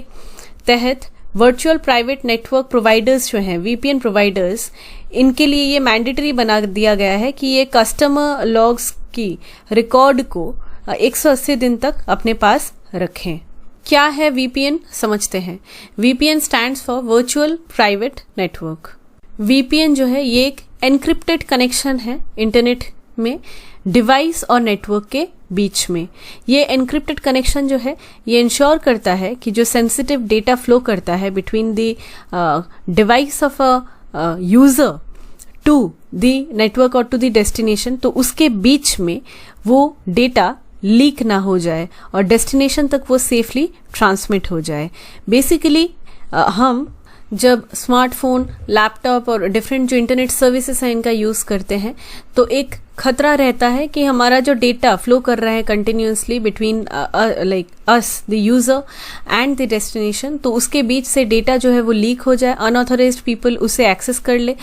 तहत वर्चुअल प्राइवेट नेटवर्क प्रोवाइडर्स जो हैं, VPN प्रोवाइडर्स, इनके लिए ये मैंडेटरी बना दिया गया है कि ये कस्टमर लॉग्स की रिकॉर्ड को 180 दिन तक अपने पास रखें। क्या है VPN? समझते हैं। VPN stands for virtual private network. VPN जो है ये एक एनक्रिप्टेड कनेक्शन है इंटरनेट में डिवाइस और नेटवर्क के बीच में। ये एनक्रिप्टेड कनेक्शन जो है ये इंश्योर करता है कि जो सेंसिटिव डेटा फ्लो करता है between the device of a user to the network और टू द डेस्टिनेशन, तो उसके बीच में वो डेटा लीक ना हो जाए और डेस्टिनेशन तक वो सेफली ट्रांसमिट हो जाए। बेसिकली हम जब स्मार्टफोन, लैपटॉप और डिफरेंट जो इंटरनेट सर्विसेज हैं इनका यूज करते हैं तो एक खतरा रहता है कि हमारा जो डेटा फ्लो कर रहा है continuously between like us the user and the destination, तो उसके बीच से डेटा जो है वो लीक हो जाए, अनऑथराइज्ड पीपल उसे एक्सेस कर ले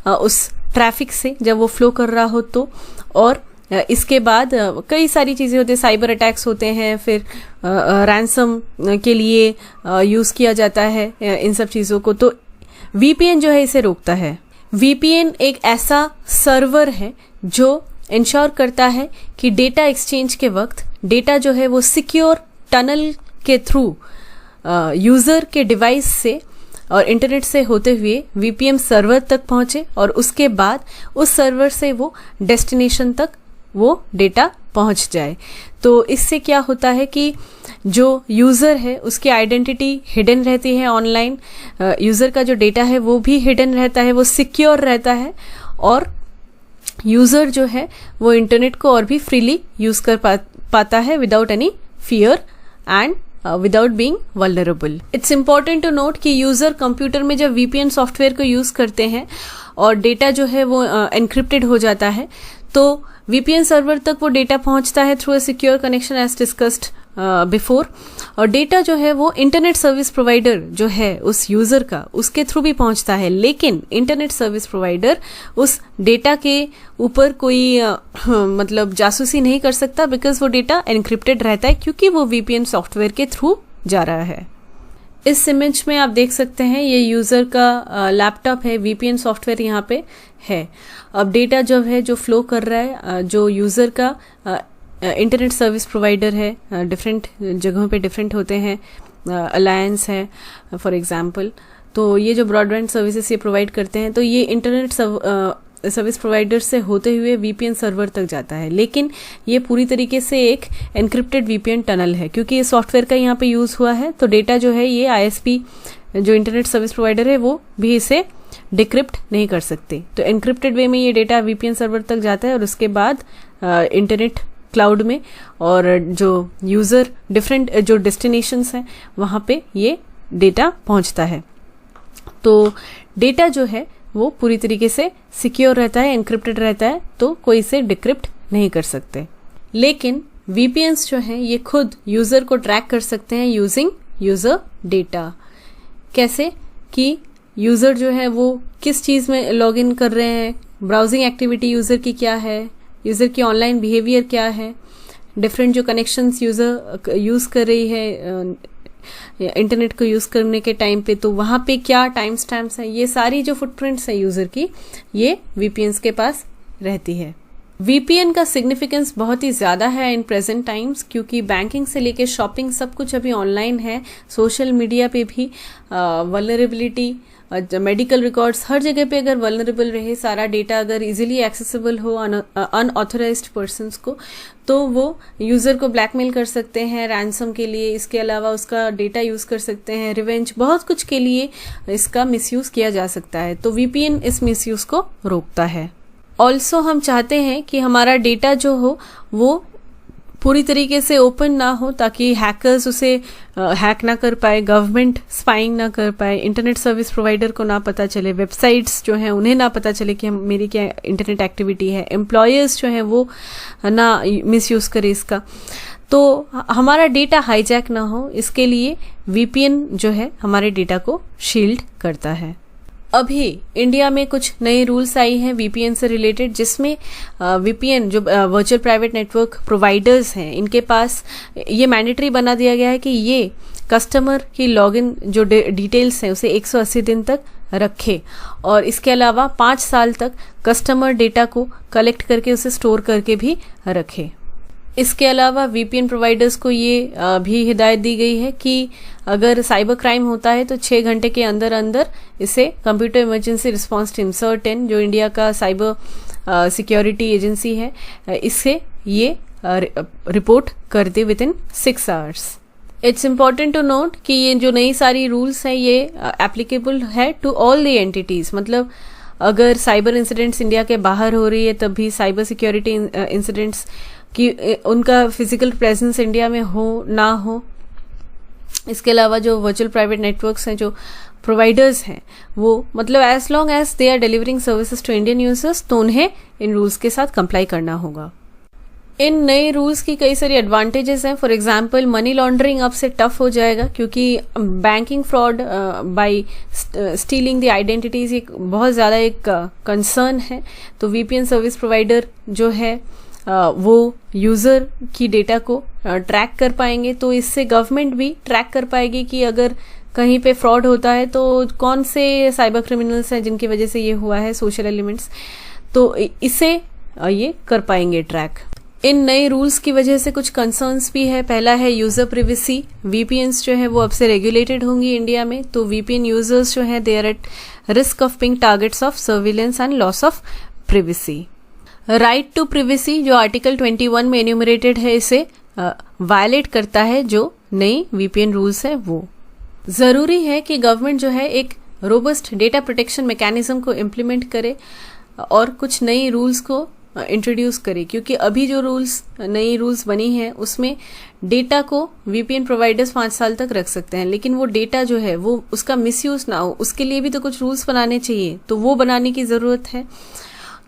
उस ट्रैफिक से जब वो फ्लो कर रहा हो तो। और इसके बाद कई सारी चीज़ें होती है, साइबर अटैक्स होते हैं, फिर रैंसम के लिए यूज़ किया जाता है इन सब चीज़ों को। तो VPN जो है इसे रोकता है। VPN एक ऐसा सर्वर है जो इंश्योर करता है कि डेटा एक्सचेंज के वक्त डेटा जो है वो सिक्योर टनल के थ्रू यूज़र के डिवाइस से और इंटरनेट से होते हुए VPN सर्वर तक पहुंचे और उसके बाद उस सर्वर से वो डेस्टिनेशन तक वो डेटा पहुंच जाए। तो इससे क्या होता है कि जो यूज़र है उसकी आइडेंटिटी हिडन रहती है ऑनलाइन, यूज़र का जो डेटा है वो भी हिडन रहता है, वो सिक्योर रहता है और यूज़र जो है वो इंटरनेट को और भी फ्रीली यूज़ कर पाता है without any fear and without being vulnerable. It's important to note कि यूज़र कंप्यूटर में जब VPN सॉफ्टवेयर को यूज़ करते हैं और डेटा जो है वो एनक्रिप्टेड हो जाता है तो VPN सर्वर तक वो डेटा पहुंचता है through a secure connection as discussed before. और डेटा जो है वो इंटरनेट सर्विस प्रोवाइडर जो है उस यूज़र का उसके थ्रू भी पहुंचता है, लेकिन इंटरनेट सर्विस प्रोवाइडर उस डेटा के ऊपर कोई मतलब जासूसी नहीं कर सकता बिकॉज वो डेटा एनक्रिप्टेड रहता है क्योंकि वो VPN सॉफ्टवेयर के थ्रू जा रहा है। इस इमेज में आप देख सकते हैं ये यूज़र का लैपटॉप है, VPN सॉफ्टवेयर यहाँ पे है। अब डेटा जो है जो फ्लो कर रहा है जो यूज़र का इंटरनेट सर्विस प्रोवाइडर है, डिफरेंट जगहों पे डिफरेंट होते हैं, अलायंस है फॉर एग्जांपल, तो ये जो ब्रॉडबैंड सर्विसेज ये प्रोवाइड करते हैं तो ये इंटरनेट सर्विस प्रोवाइडर से होते हुए VPN सर्वर तक जाता है। लेकिन ये पूरी तरीके से एक एनक्रिप्टेड VPN टनल है क्योंकि ये सॉफ्टवेयर का यहाँ पे यूज़ हुआ है, तो डेटा जो है ये ISP जो इंटरनेट सर्विस प्रोवाइडर है वो भी इसे डिक्रिप्ट नहीं कर सकते। तो एनक्रिप्टेड वे में ये डेटा VPN सर्वर तक जाता है और उसके बाद इंटरनेट क्लाउड में और जो यूज़र डिफरेंट जो डेस्टिनेशंस हैं वहाँ पे ये डेटा पहुँचता है। तो डेटा जो है वो पूरी तरीके से सिक्योर रहता है, एनक्रिप्टेड रहता है, तो कोई इसे डिक्रिप्ट नहीं कर सकते। लेकिन VPNs जो हैं ये खुद यूज़र को ट्रैक कर सकते हैं यूजिंग यूज़र डेटा। कैसे कि यूज़र जो है वो किस चीज़ में लॉग इन कर रहे हैं, ब्राउजिंग एक्टिविटी यूज़र की क्या है, यूज़र की ऑनलाइन बिहेवियर क्या है, डिफरेंट जो कनेक्शंस यूज़र यूज़ कर रही है इंटरनेट को यूज़ करने के टाइम पे, तो वहाँ पे क्या टाइम स्टैम्प्स हैं, ये सारी जो फुटप्रिंट्स हैं यूज़र की, ये VPNs के पास रहती है। VPN का सिग्निफिकेंस बहुत ही ज़्यादा है इन प्रेजेंट टाइम्स, क्योंकि बैंकिंग से लेके शॉपिंग सब कुछ अभी ऑनलाइन है। सोशल मीडिया पे भी वल्नरेबिलिटी, मेडिकल रिकॉर्ड्स, हर जगह पे अगर वल्नरेबल रहे, सारा डेटा अगर इजीली एक्सेसिबल हो अनऑथराइज्ड पर्सन्स को, तो वो यूज़र को ब्लैकमेल कर सकते हैं रैंसम के लिए। इसके अलावा उसका डेटा यूज़ कर सकते हैं रिवेंज, बहुत कुछ के लिए इसका मिसयूज़ किया जा सकता है। तो VPN इस मिसयूज़ को रोकता है। ऑल्सो हम चाहते हैं कि हमारा डेटा जो हो वो पूरी तरीके से ओपन ना हो, ताकि हैकर्स उसे हैक ना कर पाए, गवर्नमेंट स्पाइंग ना कर पाए, इंटरनेट सर्विस प्रोवाइडर को ना पता चले, वेबसाइट्स जो हैं उन्हें ना पता चले कि मेरी क्या इंटरनेट एक्टिविटी है, एम्प्लॉयर्स जो हैं वो ना मिसयूज़ करे इसका। तो हमारा डेटा हाईजैक ना हो, इसके लिए VPN जो है हमारे डेटा को शील्ड करता है। अभी इंडिया में कुछ नए रूल्स आई हैं VPN से रिलेटेड, जिसमें VPN जो वर्चुअल प्राइवेट नेटवर्क प्रोवाइडर्स हैं, इनके पास ये मैंडेटरी बना दिया गया है कि ये कस्टमर की लॉगिन जो डिटेल्स हैं उसे 180 दिन तक रखे, और इसके अलावा 5 साल तक कस्टमर डेटा को कलेक्ट करके उसे स्टोर करके भी रखे। इसके अलावा VPN प्रोवाइडर्स को ये भी हिदायत दी गई है कि अगर साइबर क्राइम होता है तो 6 घंटे के अंदर अंदर इसे computer emergency response team CERT-10 जो इंडिया का साइबर सिक्योरिटी एजेंसी है, इससे ये रिपोर्ट कर दे within 6 hours. It's important to note कि ये जो नई सारी रूल्स हैं ये एप्लीकेबल है टू ऑल द एंटिटीज, मतलब अगर साइबर इंसिडेंट्स इंडिया के बाहर हो रही है तब भी साइबर सिक्योरिटी इंसिडेंट्स कि उनका फिजिकल प्रेजेंस इंडिया में हो ना हो। इसके अलावा जो वर्चुअल प्राइवेट नेटवर्क्स हैं, जो प्रोवाइडर्स हैं, वो मतलब as long as they are delivering services to Indian users, तो उन्हें इन रूल्स के साथ कंप्लाई करना होगा। इन नए रूल्स की कई सारी एडवांटेजेस हैं। फॉर एग्जांपल मनी लॉन्ड्रिंग अब से टफ हो जाएगा, क्योंकि banking fraud bye stealing the identities एक बहुत ज़्यादा एक कंसर्न है। तो VPN सर्विस प्रोवाइडर जो है वो यूज़र की डेटा को ट्रैक कर पाएंगे, तो इससे गवर्नमेंट भी ट्रैक कर पाएगी कि अगर कहीं पे फ्रॉड होता है तो कौन से साइबर क्रिमिनल्स हैं जिनकी वजह से ये हुआ है, सोशल एलिमेंट्स, तो इसे ये कर पाएंगे ट्रैक। इन नए रूल्स की वजह से कुछ कंसर्न्स भी है। पहला है यूज़र प्रिवेसी। VPNs जो है वो अब से रेगुलेटेड होंगी इंडिया में, तो VPN यूजर्स जो हैं they are at risk of being targets of surveillance and loss of privacy. Right to privacy जो आर्टिकल 21 में एन्यूमरेटेड है, इसे वायलेट करता है जो नई VPN रूल्स है वो। ज़रूरी है कि गवर्नमेंट जो है एक रोबस्ट डेटा प्रोटेक्शन मैकेनिज्म को इम्प्लीमेंट करे और कुछ नई रूल्स को इंट्रोड्यूस करे, क्योंकि अभी जो नई रूल्स बनी हैं उसमें डेटा को VPN प्रोवाइडर्स 5 साल तक रख सकते हैं, लेकिन वो डेटा जो है वो उसका मिसयूज ना हो, उसके लिए भी तो कुछ रूल्स बनाने चाहिए। तो वो बनाने की ज़रूरत है,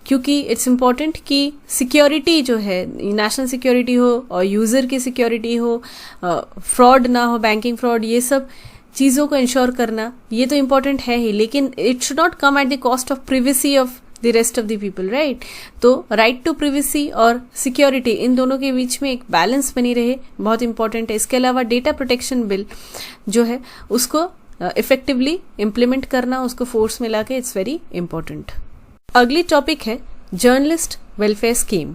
क्योंकि इट्स इम्पॉर्टेंट कि सिक्योरिटी जो है, नेशनल सिक्योरिटी हो और यूज़र की सिक्योरिटी हो, फ्रॉड ना हो, बैंकिंग फ्रॉड, ये सब चीज़ों को इंश्योर करना ये तो इम्पॉर्टेंट है ही, लेकिन it should not come at the cost of privacy of the rest of the people, right. तो राइट टू प्रिवेसी और सिक्योरिटी, इन दोनों के बीच में एक बैलेंस बनी रहे, बहुत इंपॉर्टेंट है। इसके अलावा डेटा प्रोटेक्शन बिल जो है उसको इफेक्टिवली इम्प्लीमेंट करना, उसको फोर्स में लाके, इट्स वेरी इंपॉर्टेंट। अगली टॉपिक है journalist welfare scheme.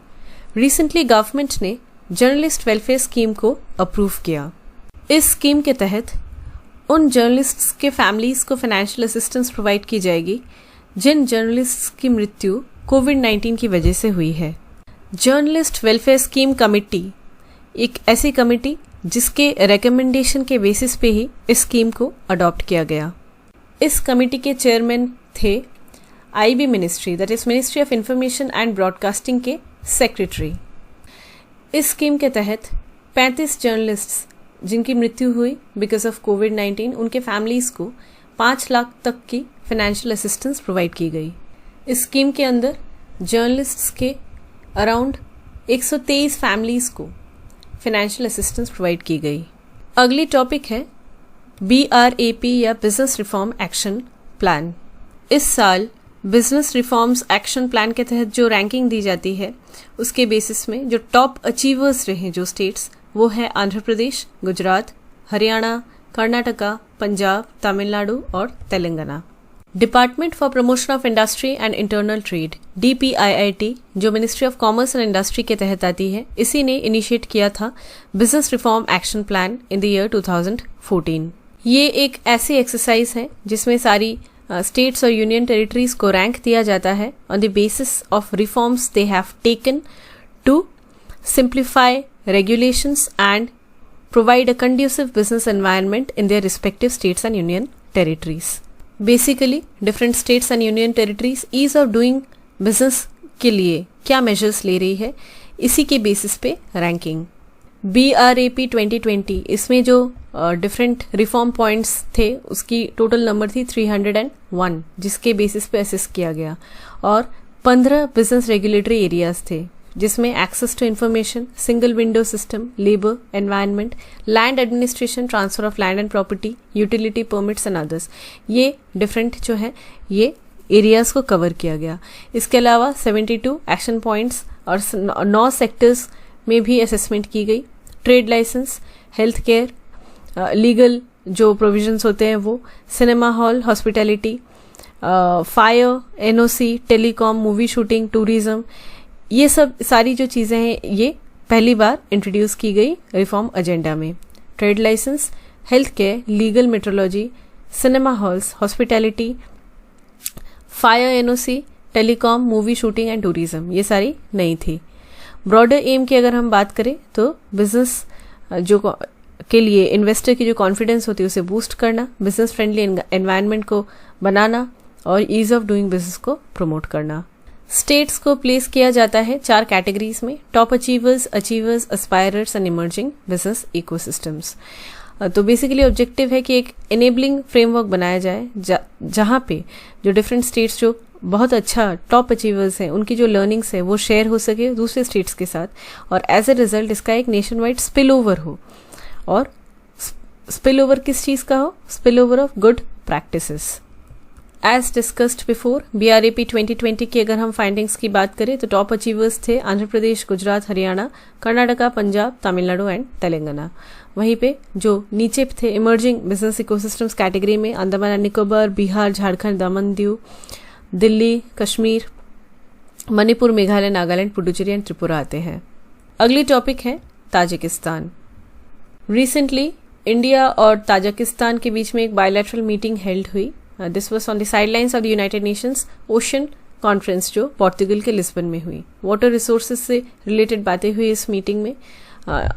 Recently government ने जर्नलिस्ट वेलफेयर स्कीम को अप्रूव किया। इस स्कीम के तहत उन जर्नलिस्ट्स के फैमिलीज को फाइनेंशियल असिस्टेंस प्रोवाइड की जाएगी जिन जर्नलिस्ट्स की मृत्यु कोविड-19 की वजह से हुई है। जर्नलिस्ट वेलफेयर स्कीम कमेटी एक ऐसी कमेटी जिसके रिकमेंडेशन के बेसिस पे ही इस स्कीम को अडॉप्ट किया गया। इस कमेटी के चेयरमैन थे IB ministry, that is ministry of information and broadcasting के सेक्रेटरी। इस स्कीम के तहत 35 जर्नलिस्ट्स जिनकी मृत्यु हुई बिकॉज ऑफ कोविड-19, उनके फैमिलीज को 5 लाख तक की फाइनेंशियल असिस्टेंस प्रोवाइड की गई। इस स्कीम के अंदर जर्नलिस्ट्स के अराउंड 123 फैमिलीज को फाइनेंशियल असिस्टेंस प्रोवाइड की गई। अगली टॉपिक है BRAP या बिजनेस रिफॉर्म एक्शन प्लान। इस साल बिजनेस रिफॉर्म्स एक्शन प्लान के तहत जो रैंकिंग दी जाती है उसके बेसिस में जो टॉप अचीवर्स रहे जो स्टेट्स, वो है आंध्र प्रदेश, गुजरात, हरियाणा, कर्नाटका, पंजाब, तमिलनाडु और Telangana. Department for promotion of industry and internal trade DPIIT, जो ministry of commerce and industry के तहत आती है, इसी ने इनिशिएट किया था business reform action plan in the year 2014। ये एक ऐसी एक्सरसाइज है जिसमें सारी स्टेट्स और यूनियन टेरिटरीज को रैंक दिया जाता है on the basis of reforms they have taken to simplify regulations and provide a conducive business environment in their respective states and union territories. Basically, different states and union territories ease of doing business के लिए क्या measures ले रही है, इसी के basis पे ranking। BRAP 2020 इसमें जो different reform points थे उसकी total number थी 301, जिसके basis पे assess किया गया, और 15 business regulatory areas थे जिसमें access to information, single window system, labour, environment, land administration, transfer of land and property, utility permits and others, ये डिफरेंट जो है ये एरियाज को कवर किया गया। इसके अलावा 72 एक्शन पॉइंट्स और 9 सेक्टर्स में भी असेसमेंट की गई। Trade licence, health care, legal जो प्रोविजंस होते हैं वो, cinema hall, hospitality, fire, NOC, telecom, movie shooting, tourism, ये सब सारी जो चीज़ें हैं ये पहली बार इंट्रोड्यूस की गई रिफॉर्म एजेंडा में। Trade licence, health care, legal metrology, cinema halls, hospitality, fire, NOC, telecom, movie shooting and tourism, ये सारी नई थी। ब्रॉडर एम की अगर हम बात करें तो बिजनेस जो के लिए इन्वेस्टर की जो कॉन्फिडेंस होती है उसे बूस्ट करना, बिजनेस फ्रेंडली एनवायरनमेंट को बनाना और ईज ऑफ डूइंग बिजनेस को प्रमोट करना। स्टेट्स को प्लेस किया जाता है 4 कैटेगरीज में: top achievers, achievers, aspirers and emerging business ecosystems. तो बेसिकली ऑब्जेक्टिव है कि एक एनेबलिंग फ्रेमवर्क बनाया जाए जहाँ पे जो डिफरेंट स्टेट्स जो बहुत अच्छा टॉप अचीवर्स हैं उनकी जो लर्निंग्स है वो शेयर हो सके दूसरे स्टेट्स के साथ, और एज ए रिजल्ट इसका एक नेशन वाइड स्पिल ओवर हो। और स्पिल ओवर किस चीज़ का हो? Spill over of good practices. As discussed before, BRAP 2020 की अगर हम फाइंडिंग्स की बात करें तो टॉप अचीवर्स थे आंध्र प्रदेश, गुजरात, हरियाणा, कर्नाटका, पंजाब, तमिलनाडु एंड तेलंगाना। वहीं पे जो नीचे थे इमर्जिंग बिजनेस इकोसिस्टम्स कैटेगरी में अंडमान एंड निकोबार, बिहार, झारखंड, दमन दीव, दिल्ली, कश्मीर, मणिपुर, मेघालय, नागालैंड, पुडुचेरी एंड त्रिपुरा आते हैं। अगली टॉपिक है ताजिकिस्तान। रिसेंटली इंडिया और ताजिकिस्तान के बीच में एक बायलैटरल मीटिंग हेल्ड हुई। This was on the sidelines of the United Nations ocean conference जो पोर्तुगल के लिस्बन में हुई। वाटर रिसोर्सेज से रिलेटेड बातें हुई इस मीटिंग में।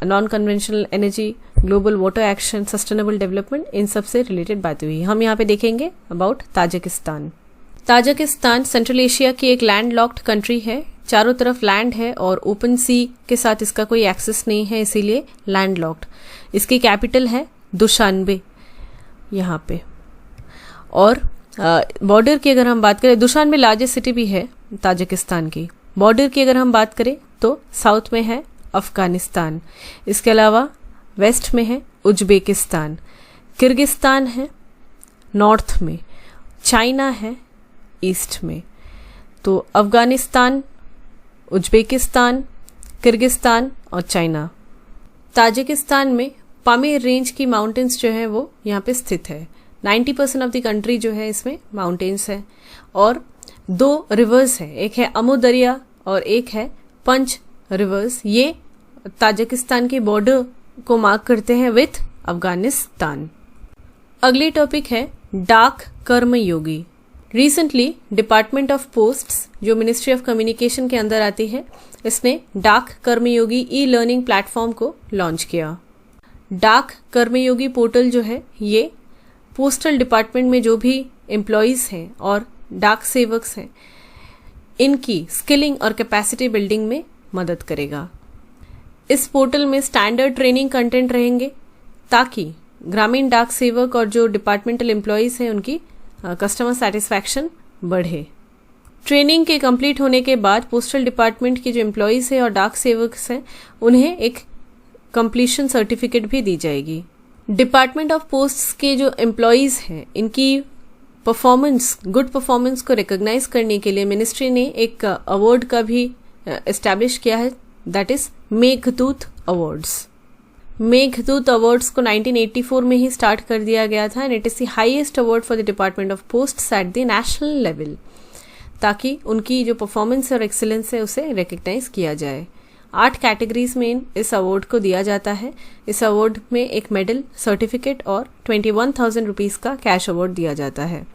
Non conventional energy, global water action, sustainable development, इन सब से रिलेटेड बातें हुई। हम यहाँ पे देखेंगे about Tajikistan. Tajikistan central Asia की एक लैंड लॉक्ड कंट्री है। चारों तरफ लैंड है और ओपन सी के साथ इसका कोई एक्सेस नहीं है, इसीलिए लैंड लॉक्ड। इसकी कैपिटल है दुशानबे यहाँ पे। और बॉर्डर की अगर हम बात करें, दुशानबे लार्जेस्ट सिटी भी है ताजिकिस्तान की। बॉर्डर की अगर हम बात करें तो साउथ में है अफगानिस्तान, इसके अलावा वेस्ट में है उज्बेकिस्तान, किर्गिस्तान है नॉर्थ में, चाइना है ईस्ट में। तो अफगानिस्तान, उज्बेकिस्तान, किर्गिस्तान और चाइना। ताजिकिस्तान में पामीर रेंज की माउंटेन्स जो है वो यहाँ पे स्थित है। 90% ऑफ द कंट्री जो है इसमें माउंटेन्स है। और 2 रिवर्स है, एक है अमू दरिया और एक है पंच रिवर्स। ये ताजिकिस्तान के बॉर्डर को मार्क करते हैं विथ अफगानिस्तान। अगली टॉपिक है डाक कर्मयोगी। रिसेंटली डिपार्टमेंट ऑफ पोस्ट्स जो मिनिस्ट्री ऑफ कम्युनिकेशन के अंदर आती है, इसने डाक कर्मयोगी ई-लर्निंग प्लेटफॉर्म को लॉन्च किया। डाक कर्मयोगी पोर्टल जो है ये पोस्टल डिपार्टमेंट में जो भी एम्प्लॉयज़ हैं और डाक सेवक्स हैं, इनकी स्किलिंग और कैपेसिटी बिल्डिंग में मदद करेगा। इस पोर्टल में स्टैंडर्ड ट्रेनिंग कंटेंट रहेंगे ताकि ग्रामीण डाक सेवक और जो डिपार्टमेंटल एम्प्लॉयज़ हैं उनकी कस्टमर सेटिस्फैक्शन बढ़े। ट्रेनिंग के कंप्लीट होने के बाद पोस्टल डिपार्टमेंट के जो एम्प्लॉयज़ हैं और डाक सेवक्स हैं उन्हें एक कंप्लीशन सर्टिफिकेट भी दी जाएगी। डिपार्टमेंट ऑफ पोस्ट्स के जो एम्प्लॉयज़ हैं इनकी परफॉर्मेंस, गुड परफॉर्मेंस को रिकॉग्नाइज करने के लिए मिनिस्ट्री ने एक अवार्ड का भी एस्टैब्लिश किया है, that is Meghdoot awards. Meghdoot awards को 1984 में ही स्टार्ट कर दिया गया था and it is the highest award for the department of posts at the national level, ताकि उनकी जो परफॉर्मेंस और एक्सीलेंस है उसे रिकग्नाइज किया जाए। 8 कैटेगरीज में इस अवार्ड को दिया जाता है। इस अवार्ड में एक मेडल, सर्टिफिकेट और 21,000 रुपीज़ का कैश अवार्ड दिया जाता है।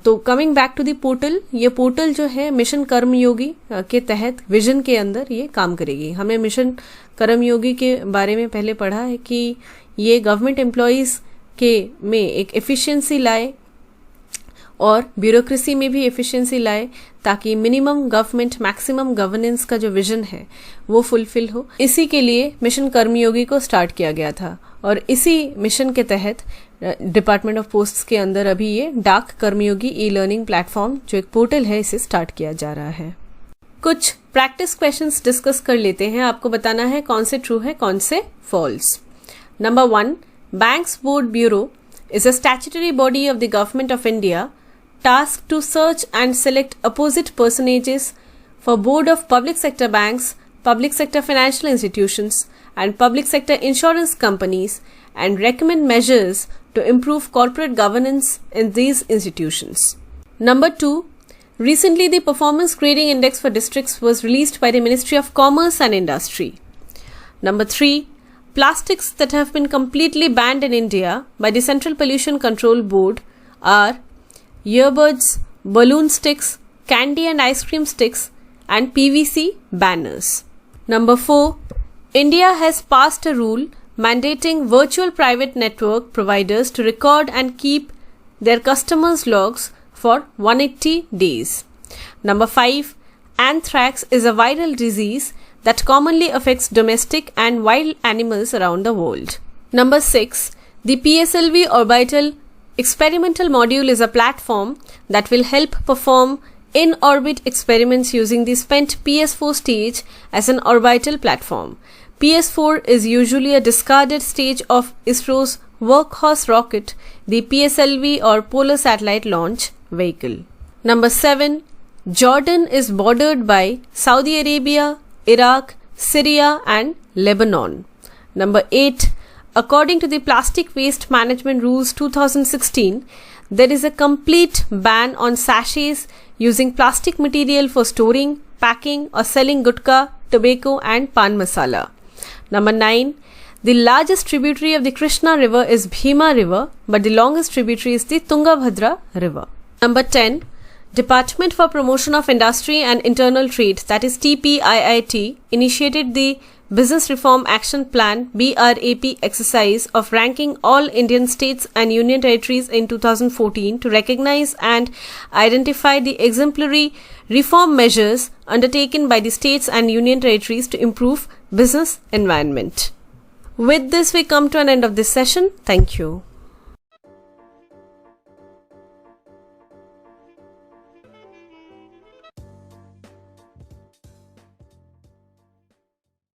तो coming back to the portal, ये पोर्टल जो है मिशन कर्मयोगी के तहत विजन के अंदर ये काम करेगी। हमने मिशन कर्मयोगी के बारे में पहले पढ़ा है कि ये गवर्नमेंट एम्प्लॉयज़ के में एक एफिशिएंसी लाए और ब्यूरोक्रेसी में भी एफिशिएंसी लाए, ताकि मिनिमम गवर्नमेंट मैक्सिमम गवर्नेंस का जो विजन है वो फुलफिल हो। इसी के लिए मिशन कर्मयोगी को स्टार्ट किया गया था और इसी मिशन के तहत डिपार्टमेंट ऑफ पोस्ट्स के अंदर अभी ये डाक कर्मयोगी ई लर्निंग प्लेटफॉर्म जो एक पोर्टल है, इसे स्टार्ट किया जा रहा है। कुछ प्रैक्टिस क्वेश्चंस डिस्कस कर लेते हैं। आपको बताना है कौन से ट्रू है, कौन से false. Number 1, banks board bureau is a statutory body of the Government of India tasked to search and select apposite personages for board of public sector banks, public sector financial institutions and public sector insurance companies and recommend measures to improve corporate governance in these institutions. Number 2, recently the performance grading index for districts was released by the Ministry of Commerce and Industry. Number 3, plastics that have been completely banned in India by the Central Pollution Control Board are earbuds, balloon sticks, candy and ice cream sticks, and PVC banners. Number 4, India has passed a rule mandating virtual private network providers to record and keep their customers' logs for 180 days. Number 5, anthrax is a viral disease that commonly affects domestic and wild animals around the world. Number 6, the PSLV orbital experimental module is a platform that will help perform in-orbit experiments using the spent PS4 stage as an orbital platform. PS4 is usually a discarded stage of ISRO's workhorse rocket, the PSLV or Polar Satellite Launch Vehicle. Number 7, Jordan is bordered by Saudi Arabia, Iraq, Syria and Lebanon. Number 8, according to the Plastic Waste Management Rules 2016, there is a complete ban on sachets using plastic material for storing, packing or selling gutka, tobacco and pan masala. Number 9, the largest tributary of the Krishna River is Bhima River, but the longest tributary is the Tungabhadra River. Number 10, Department for Promotion of Industry and Internal Trade, that is TPIIT, initiated the Business Reform Action Plan BRAP exercise of ranking all Indian states and union territories in 2014 to recognize and identify the exemplary reform measures undertaken by the states and union territories to improve business environment. With this, we come to an end of this session. Thank you.